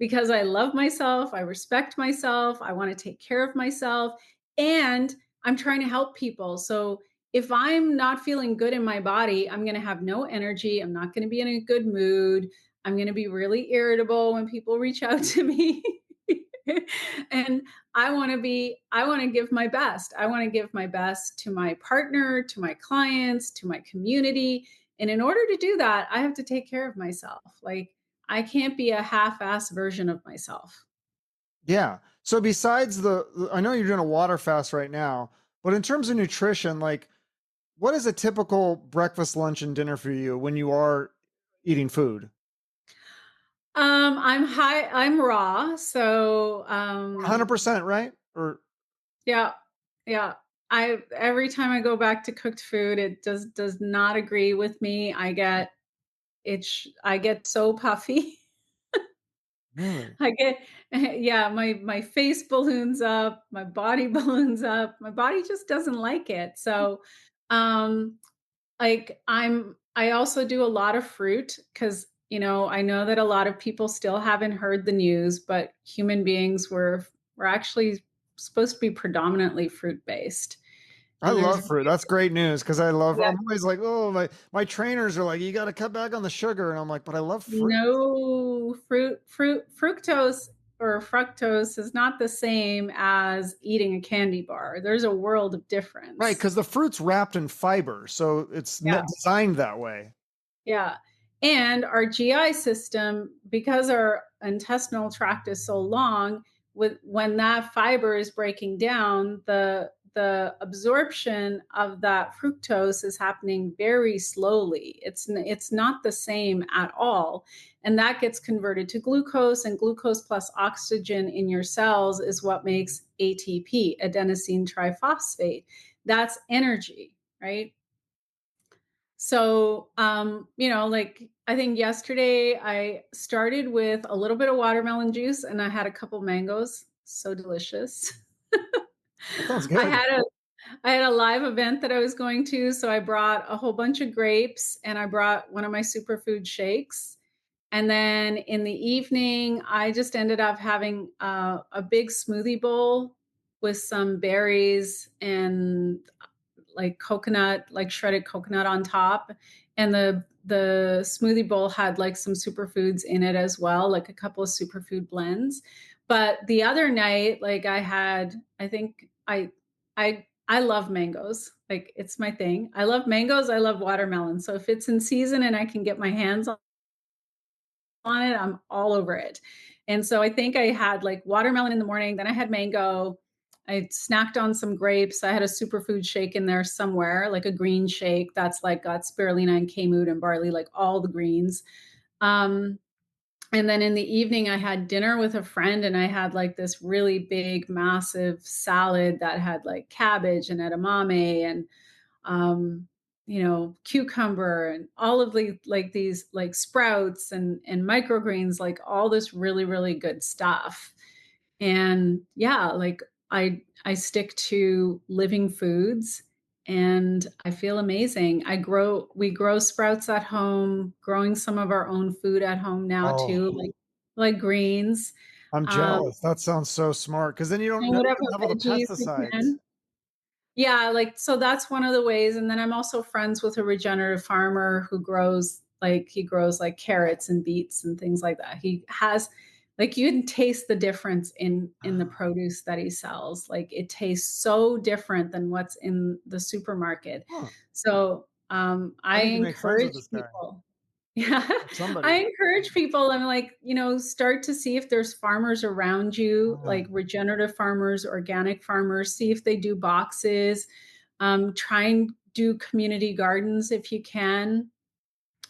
because I love myself, I respect myself, I want to take care of myself, and I'm trying to help people. So if I'm not feeling good in my body, I'm going to have no energy. I'm not going to be in a good mood. I'm going to be really irritable when people reach out to me. And I want to give my best. I want to give my best to my partner, to my clients, to my community. And in order to do that, I have to take care of myself. Like I can't be a half-ass version of myself. Yeah. So besides I know you're doing a water fast right now, but in terms of nutrition, like what is a typical breakfast, lunch, and dinner for you when you are eating food? I'm raw. So, 100%, right? Or yeah, yeah. Every time I go back to cooked food, it does not agree with me. I get so puffy. really? I get yeah, my face balloons up, my body balloons up. My body just doesn't like it. So, um like I also do a lot of fruit cuz I know that a lot of people still haven't heard the news, but human beings were actually supposed to be predominantly fruit based. I And there's love fruit. That's great news because yeah, I'm always like, oh, my trainers are like, you got to cut back on the sugar. And I'm like, but I love fruit. no fructose or fructose is not the same as eating a candy bar. There's a world of Right. difference. Because the fruit's wrapped in fiber. So it's Yeah. designed that way. Yeah. And our GI system, because our intestinal tract is so long, when that fiber is breaking down, the absorption of that fructose is happening very slowly. It's not the same at all. And that gets converted to glucose, and glucose plus oxygen in your cells is what makes ATP, adenosine triphosphate. That's energy, right? So, like I think yesterday I started with a little bit of watermelon juice and I had a couple mangoes. So delicious. That sounds I good. had a I had a live event that I was going to, so I brought a whole bunch of grapes and I brought one of my superfood shakes. And then in the evening, I just ended up having a big smoothie bowl with some berries and like coconut, like shredded coconut on top. And the smoothie bowl had like some superfoods in it as well, like a couple of superfood blends. But the other night, like I think I love mangoes. Like it's my thing. I love mangoes. I love watermelon. So if it's in season and I can get my hands on it, I'm all over it. And so I think I had like watermelon in the morning, then I had mango. I snacked on some grapes. I had a superfood shake in there somewhere, like a green shake that's like got spirulina and kamut and barley, like all the greens. Um, and then in the evening, I had dinner with a friend and I had like this really big, massive salad that had like cabbage and edamame and um, cucumber and all of the like these like sprouts and microgreens, like all this really, really good stuff. And yeah, like I stick to living foods and I feel amazing. We grow sprouts at home, growing some of our own food at home now Oh, too, like greens. I'm Um, jealous. That sounds so smart because then you don't and you whatever don't have all the veggies we pesticides. can. Yeah, like so that's one of the ways. And then I'm also friends with a regenerative farmer who grows like carrots and beets and things like that. He has like you can taste the difference in the produce that he sells. Like it tastes so different than what's in the supermarket. Huh. So I I need to make friends with encourage this guy people. Yeah, or somebody. I encourage people. I'm like, start to see if there's farmers around you, Oh, like regenerative farmers, organic farmers, see if they do boxes. Try and do community gardens if you can.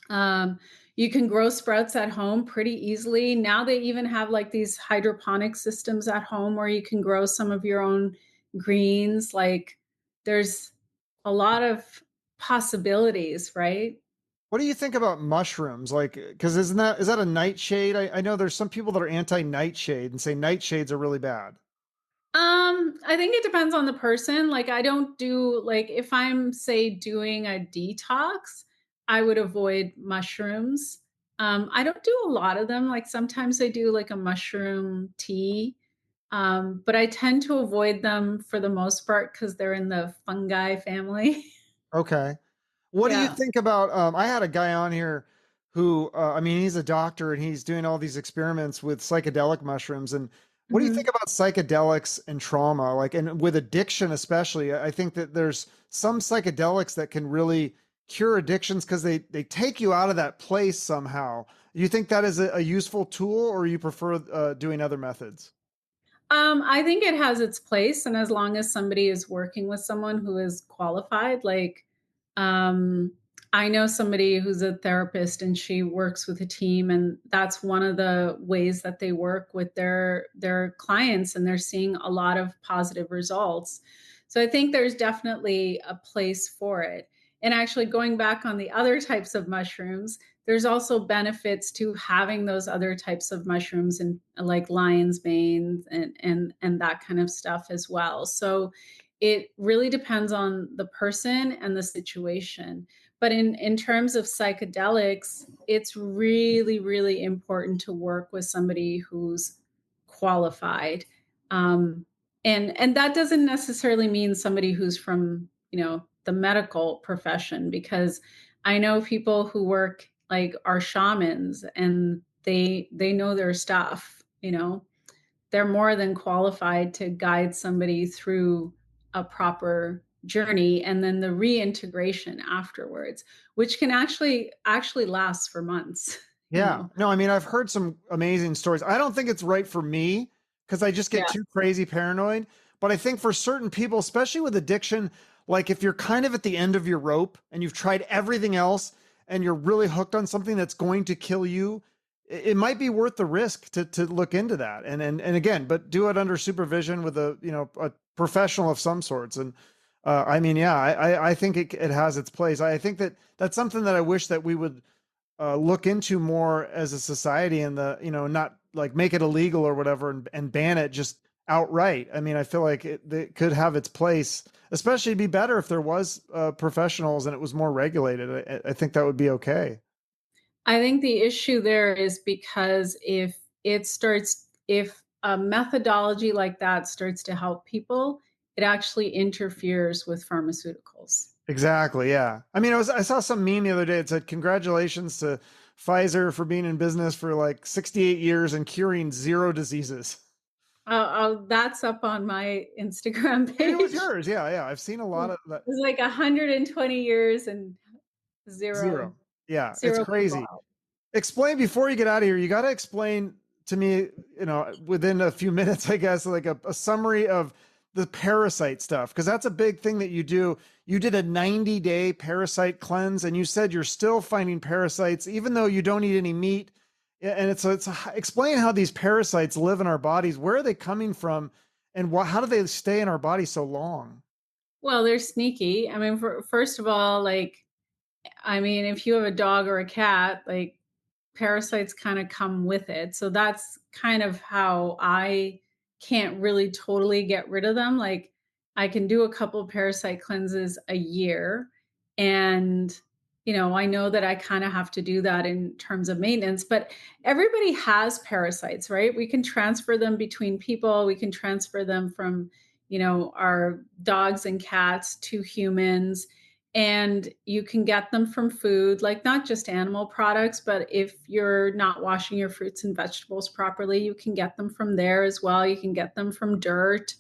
Um, you can grow sprouts at home pretty easily. Now they even have like these hydroponic systems at home where you can grow some of your own greens. Like there's a lot of possibilities, right? what do you think about mushrooms? Like, because is that a nightshade? I know there's some people that are anti nightshade and say nightshades are really bad. I think it depends on the person. Like I don't do like if I'm say doing a detox, I would avoid mushrooms. I don't do a lot of them. Like sometimes I do like a mushroom tea. But I tend to avoid them for the most part because they're in the fungi family. Okay. What do you Yeah. think about? I had a guy on here who, I mean, he's a doctor and he's doing all these experiments with psychedelic mushrooms. And what do you think Mhm. about psychedelics and trauma? Like, and with addiction, especially, I think that there's some psychedelics that can really cure addictions because they take you out of that place somehow. You think that is a useful tool, or you prefer doing other methods? I think it has its place, and as long as somebody is working with someone who is qualified, like um, I know somebody who's a therapist and she works with a team, and that's one of the ways that they work with their clients, and they're seeing a lot of positive results. So I think there's definitely a place for it. And actually, going back on the other types of mushrooms, there's also benefits to having those other types of mushrooms and like lion's mane and that kind of stuff as well. So it really depends on the person and the situation. But in terms of psychedelics, it's really, really important to work with somebody who's qualified. Um, and that doesn't necessarily mean somebody who's from, the medical profession, because I know people who work like are shamans and they know their stuff, they're more than qualified to guide somebody through a proper journey and then the reintegration afterwards, which can actually last for months, you Yeah. know. No, I mean, I've heard some amazing stories. I don't think it's right for me because I just get Yeah. too crazy paranoid. But I think for certain people, especially with addiction, like if you're kind of at the end of your rope and you've tried everything else and you're really hooked on something that's going to kill you, it might be worth the risk to look into that. And again, but do it under supervision with a professional of some sorts. And I mean, yeah, I think it has its place. I think that that's something that I wish that we would look into more as a society, and not like make it illegal or whatever and ban it just outright. I mean, I feel like it could have its place, especially be better if there was professionals and it was more regulated. I think that would be okay. I think the issue there is because if a methodology like that starts to help people, it actually interferes with pharmaceuticals. Exactly. Yeah. I mean, I saw some meme the other day. It said, "Congratulations to Pfizer for being in business for like 68 years and curing zero diseases." That's up on my Instagram Maybe it was page. yours. Yeah. Yeah. I've seen a lot of that. It's like 120 years and Zero. zero Yeah. It's zero people crazy. out. Explain before you get out of here. You got to explain to me, within a few minutes, I guess, like a summary of the parasite stuff, because that's a big thing that you do. You did a 90-day parasite cleanse, and you said you're still finding parasites even though you don't eat any meat. Yeah, and explain how these parasites live in our bodies. Where are they coming from, and how do they stay in our body so long? Well, they're sneaky. I mean, first of all, like, I mean, if you have a dog or a cat, like parasites kind of come with it. So that's kind of how I can't really totally get rid of them. Like I can do a couple of parasite cleanses a year. And, I know that I kind of have to do that in terms of maintenance, but everybody has parasites, right? We can transfer them between people. We can transfer them from, our dogs and cats to humans, and you can get them from food, like not just animal products, but if you're not washing your fruits and vegetables properly, you can get them from there as well. You can get them from dirt.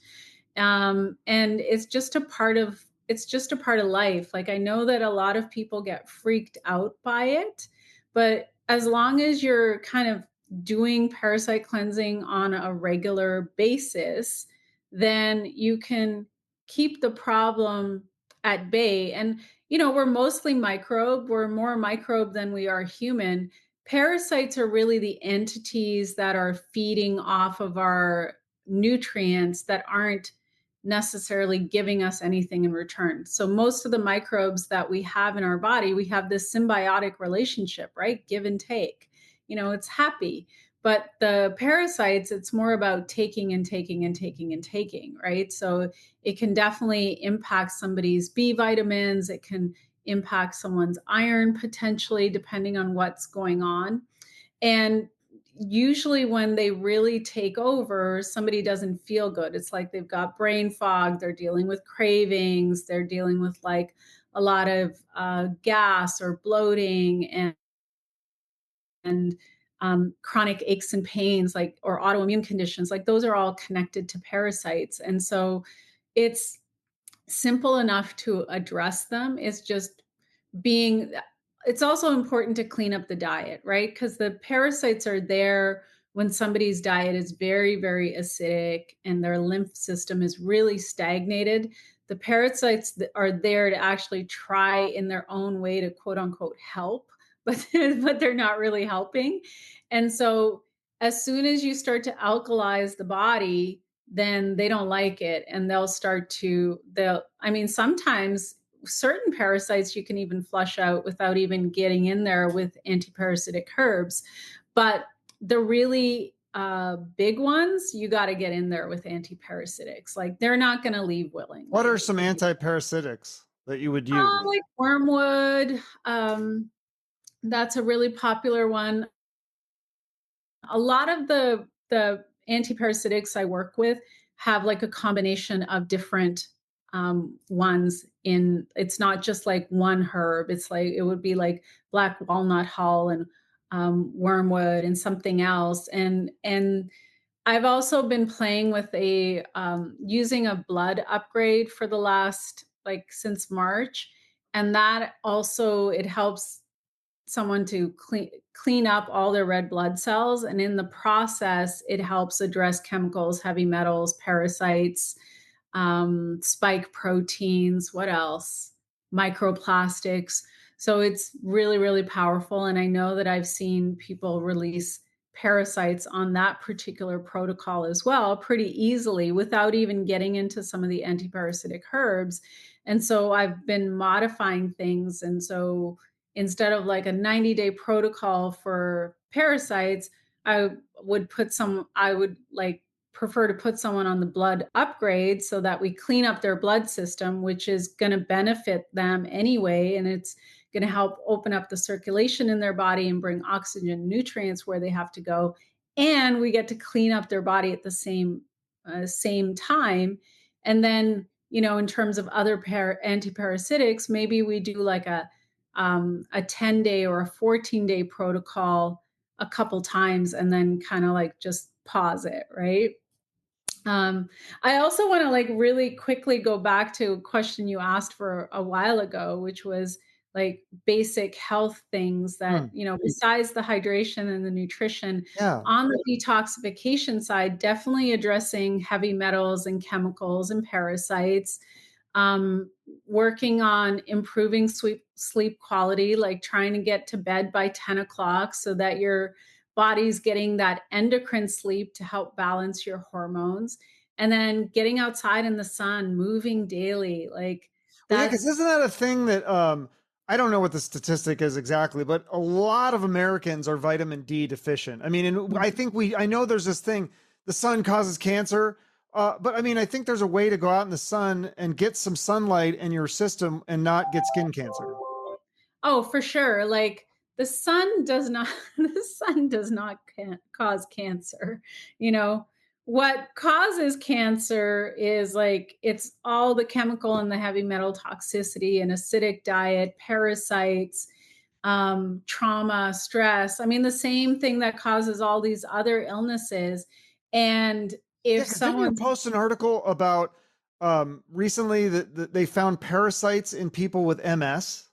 And it's just a part of life. Like I know that a lot of people get freaked out by it, but as long as you're kind of doing parasite cleansing on a regular basis, then you can keep the problem at bay. And we're mostly microbe. We're more microbe than we are human. Parasites are really the entities that are feeding off of our nutrients that aren't necessarily giving us anything in return. So most of the microbes that we have in our body, we have this symbiotic relationship, right? Give and take. It's happy. But the parasites, it's more about taking and taking and taking and taking, right? So it can definitely impact somebody's B vitamins. It can impact someone's iron potentially, depending on what's going on. And usually when they really take over, somebody doesn't feel good. It's like they've got brain fog, they're dealing with cravings, they're dealing with like a lot of gas or bloating and chronic aches and pains, like, or autoimmune conditions. Like those are all connected to parasites. And so it's simple enough to address them. It's just being it's also important to clean up the diet, right? Because the parasites are there when somebody's diet is very, very acidic and their lymph system is really stagnated. The parasites are there to actually try in their own way to quote unquote help, but but they're not really helping. And so as soon as you start to alkalize the body, then they don't like it, and I mean, sometimes certain parasites you can even flush out without even getting in there with antiparasitic herbs. But the really big ones, you got to get in there with antiparasitics. Like they're not going to leave What willingly. are some antiparasitics that you would use? Like wormwood. That's a really popular one. A lot of the antiparasitics I work with have like a combination of different ones in. It's not just like one herb. It's like it would be like black walnut hull and wormwood and something else. And I've also been playing with a using a blood upgrade for the last, like, since March, and that also, it helps someone to clean up all their red blood cells, and in the process it helps address chemicals, heavy metals, parasites, spike proteins, what else, microplastics. So it's really, really powerful, and I know that I've seen people release parasites on that particular protocol as well pretty easily without even getting into some of the antiparasitic herbs. And so I've been modifying things, and so instead of like a 90-day protocol for parasites, I would like prefer to put someone on the blood upgrade so that we clean up their blood system, which is going to benefit them anyway. And it's going to help open up the circulation in their body and bring oxygen, nutrients where they have to go. And we get to clean up their body at the same time. And then in terms of other antiparasitics, maybe we do like a 10-day or a 14-day protocol a couple times and then kind of like just pause it, right? I also want to like really quickly go back to a question you asked for a while ago, which was like basic health things that, Hmm. besides the hydration and the nutrition, Yeah. on the detoxification side, definitely addressing heavy metals and chemicals and parasites, um, working on improving sleep quality, like trying to get to bed by 10 o'clock so that your body's getting that endocrine sleep to help balance your hormones. And then getting outside in the sun, moving daily, like Well, yeah, because that's isn't that a thing that I don't know what the statistic is exactly, but a lot of Americans are vitamin D deficient. I mean, and I think I know there's this thing, the sun causes cancer, but I mean, I think there's a way to go out in the sun and get some sunlight in your system and not get skin cancer. Oh, for sure. Like the sun does not the sun does not cause cancer. You know, what causes cancer is like it's all the chemical and the heavy metal toxicity and acidic diet, parasites, trauma, stress. I mean, the same thing that causes all these other illnesses. And Yeah, if because didn't you someone's post an article about recently that they found parasites in people with MS?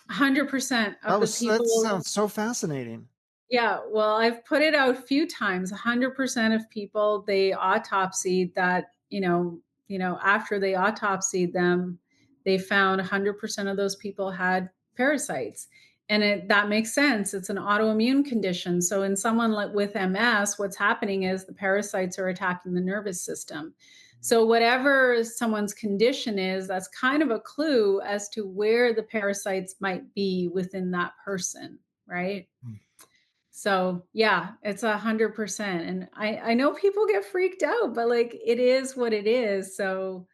100% of the That people. sounds so fascinating. Yeah, well, I've put it out a few times. 100% of people they autopsied that, after they autopsied them, they found 100% of those people had parasites. And that makes sense. It's an autoimmune condition. So in someone like with MS, what's happening is the parasites are attacking the nervous system. So whatever someone's condition is, that's kind of a clue as to where the parasites might be within that person, right? So yeah, it's 100%. And I know people get freaked out, but like it is what it is. So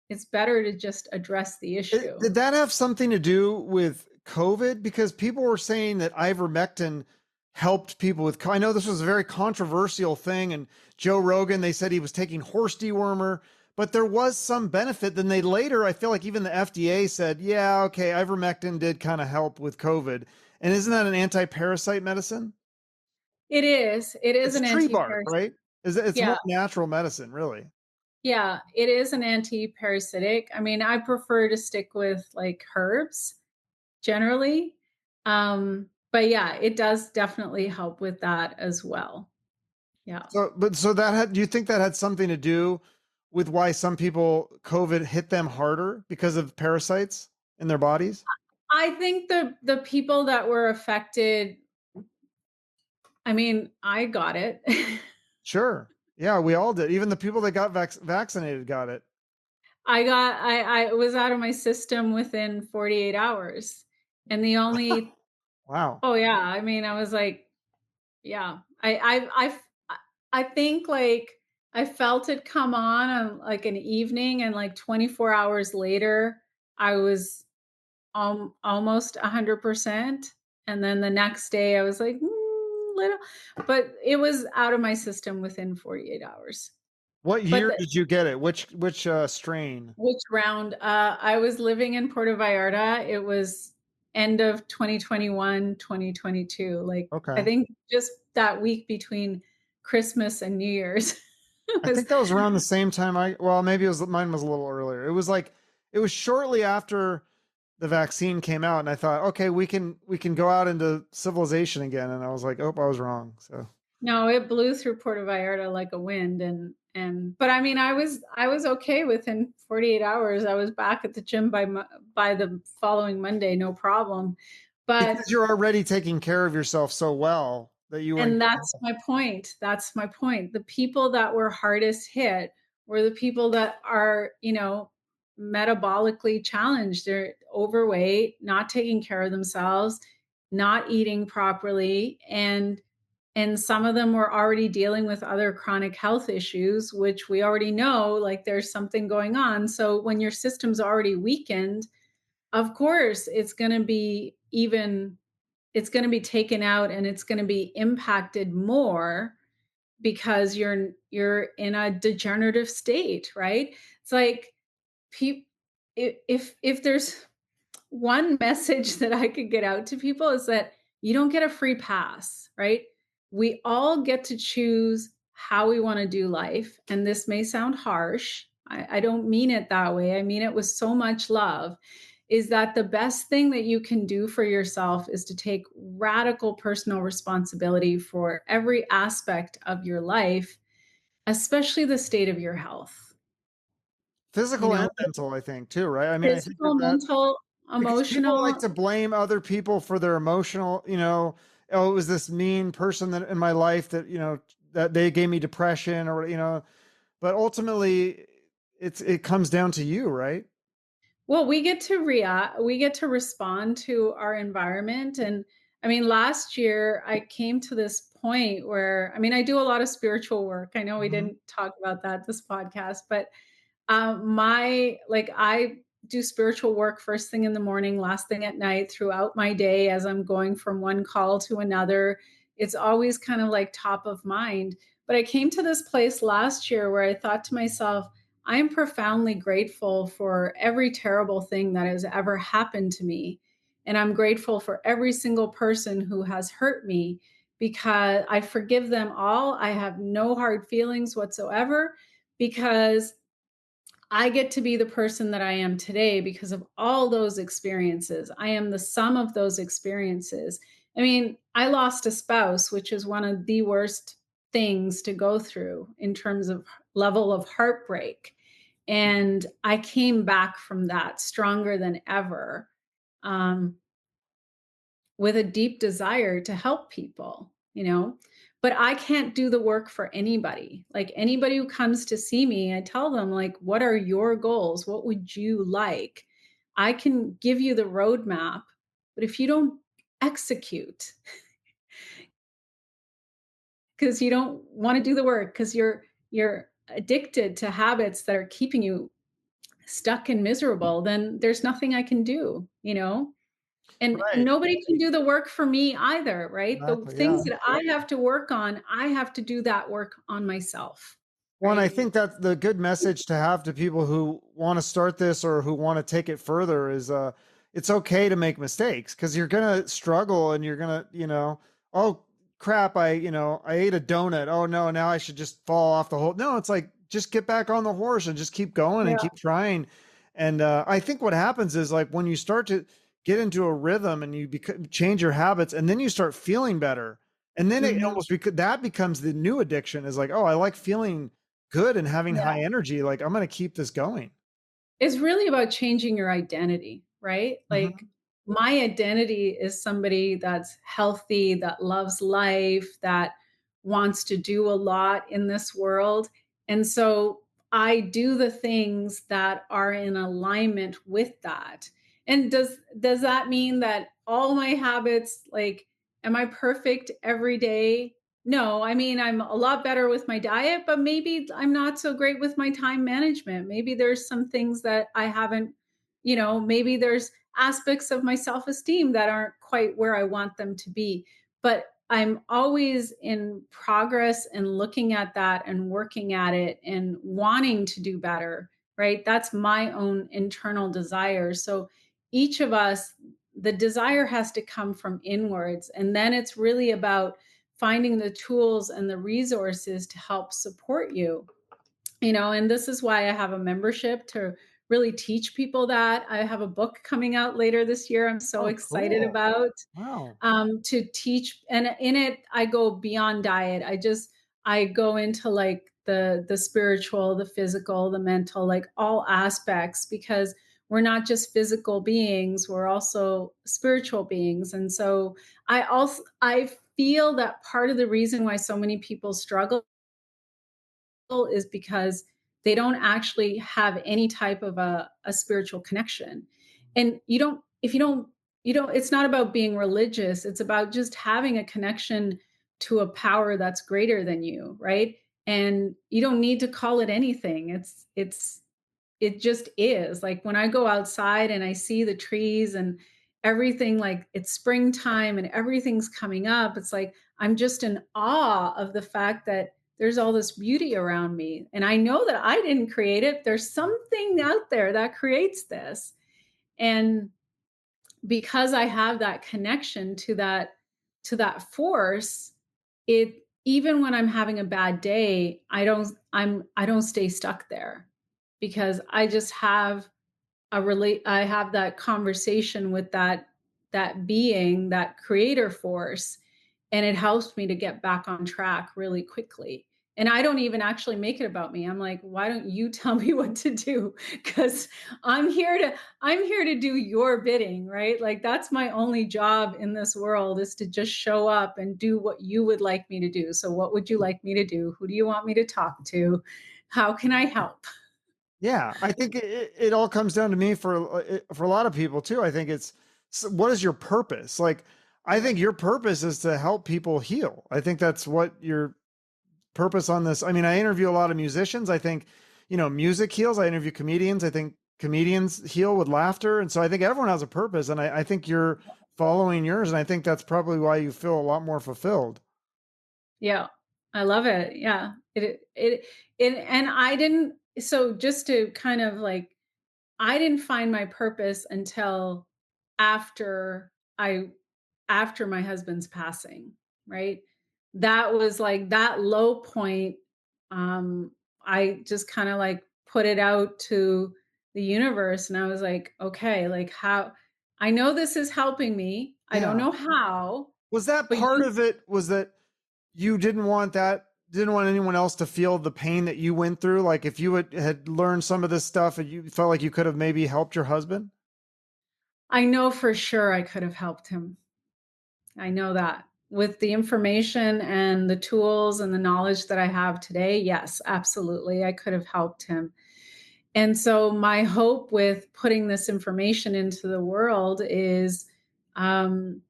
it's better to just address the issue. Did that have something to do with COVID? Because people were saying that ivermectin helped people with. I know this was a very controversial thing, and Joe Rogan, they said he was taking horse dewormer, but there was some benefit. Then they later, I feel like even the FDA said, yeah, okay, ivermectin did kind of help with COVID. And isn't that an anti-parasite medicine? It is. It is It's an tree bark, anti-parasitic. right? It's Yeah. more natural medicine, really. Yeah, it is an anti-parasitic. I mean, I prefer to stick with like herbs generally. But yeah, it does definitely help with that as well. Yeah. So that had, do you think that had something to do with why some people COVID hit them harder because of parasites in their bodies? I think the people that were affected, I mean, I got it. Sure. Yeah, we all did. Even the people that got vaccinated got it. I was out of my system within 48 hours. And the only Wow. oh yeah, I mean, I was like, yeah. I think like I felt it come on like an evening and like 24 hours later I was almost 100%, and then the next day I was like little, but it was out of my system within 48 hours. What But year did you get it? Which strain? which round? I was living in Puerto Vallarta. It was end of 2021, 2022. Like I Okay. think just that week between Christmas and New Year's. It I was think that was around the same time well, maybe it was mine was a little earlier. It was shortly after the vaccine came out and I thought, okay, we can go out into civilization again. And I was like, oh, I was wrong. So no, it blew through Puerto Vallarta like a wind, and but I mean I was okay within 48 hours. I was back at the gym by the following Monday, no problem. But because you're already taking care of yourself so well that you weren't. and that's my point. That's my point. The people that were hardest hit were the people that are, metabolically challenged. They're overweight, not taking care of themselves, not eating properly, and some of them were already dealing with other chronic health issues, which we already know like there's something going on. So when your system's already weakened, of course it's going to be taken out and it's going to be impacted more because you're in a degenerative state, right? It's like if there's one message that I could get out to people is that you don't get a free pass, right? We all get to choose how we want to do life. And this may sound harsh. I don't mean it that way. I mean it with so much love. Is that the best thing that you can do for yourself is to take radical personal responsibility for every aspect of your life, especially the state of your health. You Physical know, and mental, I think too, right? I mean, I think physical, that mental, because people like emotional. to blame other people for their emotional, oh, it was this mean person that in my life that, that they gave me depression or, but ultimately it comes down to you, right? Well, we get to respond to our environment. And I mean, last year I came to this point where, I mean, I do a lot of spiritual work. I know we Mhm. didn't talk about that this podcast, but I do spiritual work first thing in the morning, last thing at night, throughout my day as I'm going from one call to another. It's always kind of like top of mind. But I came to this place last year where I thought to myself, I am profoundly grateful for every terrible thing that has ever happened to me. And I'm grateful for every single person who has hurt me because I forgive them all. I have no hard feelings whatsoever because I get to be the person that I am today because of all those experiences. I am the sum of those experiences. I mean, I lost a spouse, which is one of the worst things to go through in terms of level of heartbreak. And I came back from that stronger than ever. Um, with a deep desire to help people, but I can't do the work for anybody. Like anybody who comes to see me, I tell them like, what are your goals? What would you like? I can give you the roadmap, but if you don't execute because you don't want to do the work because you're addicted to habits that are keeping you stuck and miserable, then there's nothing I can do. And Right. nobody can do the work for me either, right? The Exactly. Yeah. things that I have to work on, I have to do that work on myself, Well, and I right? think that's the good message to have to people who want to start this or who want to take it further is it's okay to make mistakes because you're gonna struggle and you're gonna, oh crap, I ate a donut. Oh no, now I should just fall off the whole. No, it's like just get back on the horse and just keep going and Yeah. keep trying. And I think what happens is like when you start to get into a rhythm and you change your habits and then you start feeling better. And then it Mhm. almost that becomes the new addiction is like, oh, I like feeling good and having high energy, like I'm going to keep this going. It's really about changing your identity, right? Like Mhm. my identity is somebody that's healthy, that loves life, that wants to do a lot in this world. And so I do the things that are in alignment with that. And does that mean that all my habits, like, am I perfect every day? No, I mean, I'm a lot better with my diet, but maybe I'm not so great with my time management. Maybe there's some things that I haven't, maybe there's aspects of my self esteem that aren't quite where I want them to be. But I'm always in progress and looking at that and working at it and wanting to do better, right? That's my own internal desire. So each of us, the desire has to come from inwards. And then it's really about finding the tools and the resources to help support you. And this is why I have a membership to really teach people that. I have a book coming out later this year I'm so Oh, excited cool. about, Wow. to teach. And in it I go beyond diet. I go into like the spiritual, the physical, the mental, like all aspects, because we're not just physical beings, we're also spiritual beings. And so I feel that part of the reason why so many people struggle is because they don't actually have any type of a spiritual connection. And it's not about being religious. It's about just having a connection to a power that's greater than you, right? And you don't need to call it anything. It just is. Like when I go outside and I see the trees and everything, like it's springtime and everything's coming up, it's like I'm just in awe of the fact that there's all this beauty around me. And I know that I didn't create it. There's something out there that creates this. And because I have that connection to that force, it even when I'm having a bad day, I don't stay stuck there because I just have I have that conversation with that being, that creator force, and it helps me to get back on track really quickly. And I don't even actually make it about me. I'm like, why don't you tell me what to do? Because I'm here to do your bidding, right? Like that's my only job in this world is to just show up and do what you would like me to do. So what would you like me to do? Who do you want me to talk to? How can I help? Yeah, I think it all comes down to me for a lot of people too. I think it's what is your purpose? Like, I think your purpose is to help people heal. I think that's what your purpose on this. I mean, I interview a lot of musicians. I think, music heals. I interview comedians. I think comedians heal with laughter. And so I think everyone has a purpose. And I think you're following yours. And I think that's probably why you feel a lot more fulfilled. Yeah, I love it. Yeah. And I didn't, so just to kind of like, I didn't find my purpose until after I, after my husband's passing, right? That was like that low point. Um, I just kind of like put it out to the universe and I was like, okay, like how, I know this is helping me. I don't Yeah. know how, Was that but part you of it? Was that you didn't want anyone else to feel the pain that you went through? Like if you had learned some of this stuff and you felt like you could have maybe helped your husband? I know for sure I could have helped him. I know that. With the information and the tools and the knowledge that I have today, yes, absolutely, I could have helped him. And so my hope with putting this information into the world is um,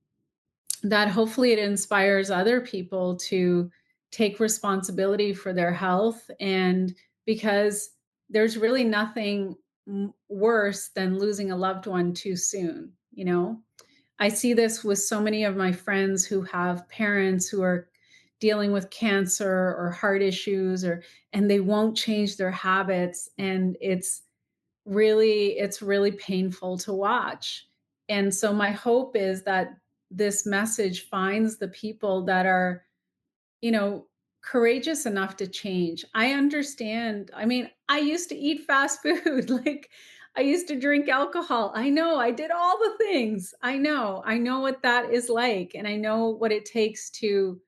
that hopefully it inspires other people to take responsibility for their health. And because there's really nothing worse than losing a loved one too soon, you know? I see this with so many of my friends who have parents who are dealing with cancer or heart issues or and they won't change their habits and it's really painful to watch. And so my hope is that this message finds the people that are, you know, courageous enough to change. I understand. I mean, I used to eat fast food, like I used to drink alcohol. I know I did all the things. I know what that is like. And I know what it takes to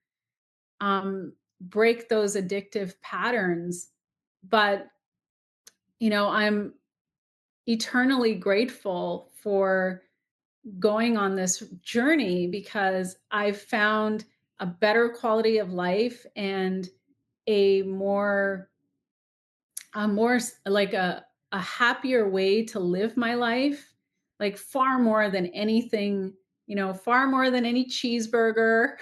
break those addictive patterns. But, I'm eternally grateful for going on this journey because I've found a better quality of life and a more like a happier way to live my life, like far more than anything, far more than any cheeseburger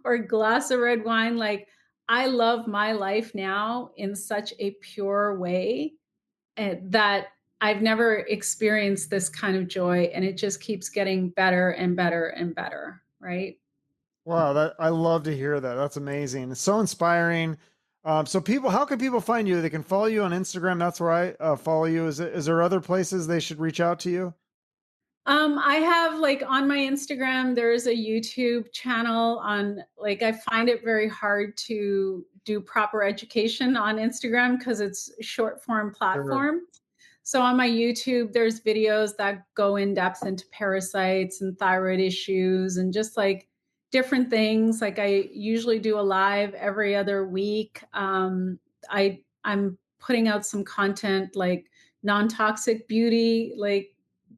or glass of red wine. Like I love my life now in such a pure way that I've never experienced this kind of joy, and it just keeps getting better and better and better, right? Wow, that I love to hear that. That's amazing. It's so inspiring. So people, how can people find you? They can follow you on Instagram. That's where I follow you. Is there other places they should reach out to you? I have like on my Instagram, there's a YouTube channel on like I find it very hard to do proper education on Instagram because it's a short form Sure. platform. So on my YouTube, there's videos that go in depth into parasites and thyroid issues and just like different things. Like I usually do a live every other week. I'm putting out some content like non-toxic beauty, like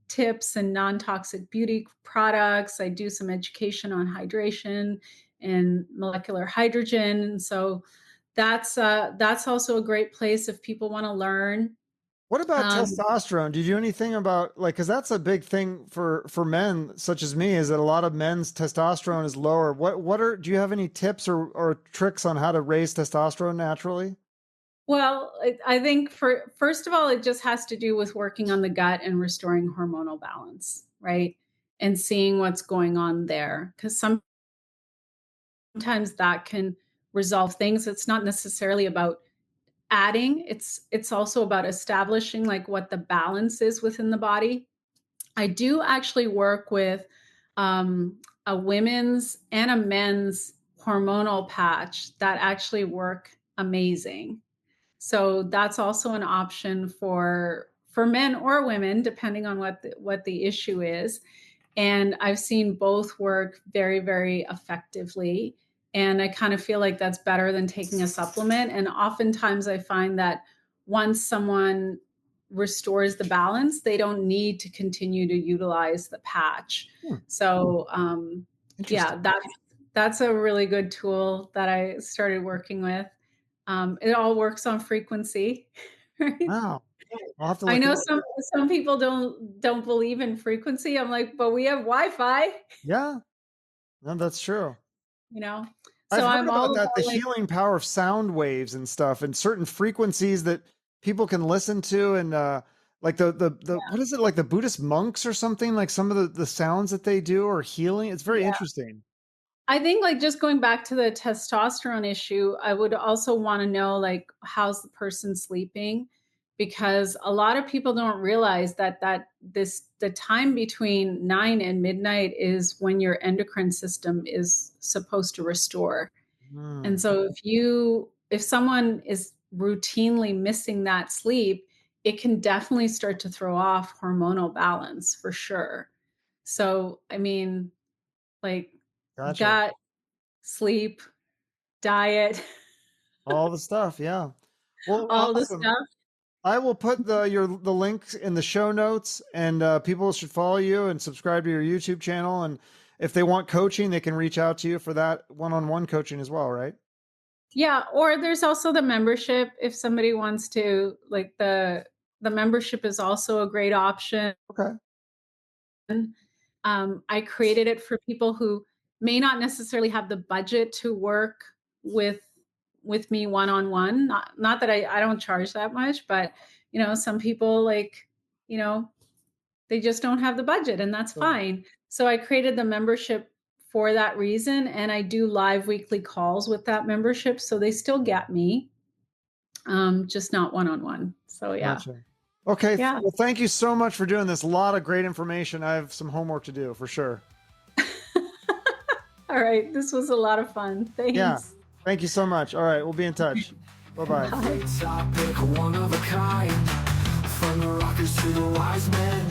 tips and non-toxic beauty products. I do some education on hydration and molecular hydrogen. And so that's also a great place if people want to learn. What about Um, testosterone? Do you do anything about like because that's a big thing for men such as me is that a lot of men's testosterone is lower. Do you have any tips or tricks on how to raise testosterone naturally? well, I think for first of all, it just has to do with working on the gut and restoring hormonal balance, right? And seeing what's going on there, because sometimes that can resolve things. It's not necessarily about adding. It's also about establishing like what the balance is within the body. I do actually work with a women's and a men's hormonal patch that actually work amazing. So that's also an option for men or women, depending on what the issue is. And I've seen both work very, very effectively. And I kind of feel like that's better than taking a supplement. And oftentimes I find that once someone restores the balance, they don't need to continue to utilize the patch. So yeah, Interesting. that's a really good tool that I started working with. It all works on frequency, right? Wow. I'll have to I look know into. some people don't believe in frequency. I'm like, but we have Wi-Fi, Yeah, no, that's true. you know. I've So heard I'm about all that, the about like, healing power of sound waves and stuff, and certain frequencies that people can listen to, and like the what is it, like the Buddhist monks or something, like some of the sounds that they do are healing. It's very yeah. interesting. I think like just going back to the testosterone issue, I would also want to know like how's the person sleeping, because a lot of people don't realize that the time between 9 and midnight is when your endocrine system is supposed to restore. And Hmm, so if someone is routinely missing that sleep, it can definitely start to throw off hormonal balance for sure. So, I mean, like gotcha. gut, sleep, diet, All the stuff, yeah. Well, all the awesome. stuff. I will put the links in the show notes, and people should follow you and subscribe to your YouTube channel. And if they want coaching, they can reach out to you for that one-on-one coaching as well, right? Yeah, or there's also the membership if somebody wants to, like the membership is also a great option. Okay. I created it for people who may not necessarily have the budget to work with with me one on one. Not that I don't charge that much, but some people like, you know, they just don't have the budget, and that's Sure. fine. So I created the membership for that reason, and I do live weekly calls with that membership, so they still get me, just not one on one. So yeah, Gotcha. Okay. yeah. Well, thank you so much for doing this. A lot of great information. I have some homework to do for sure. All right, this was a lot of fun. Yeah. Thanks. Thank you so much. All right. We'll be in touch. Bye-bye. Bye. Topic, one of a kind. From the rockers to the wise men.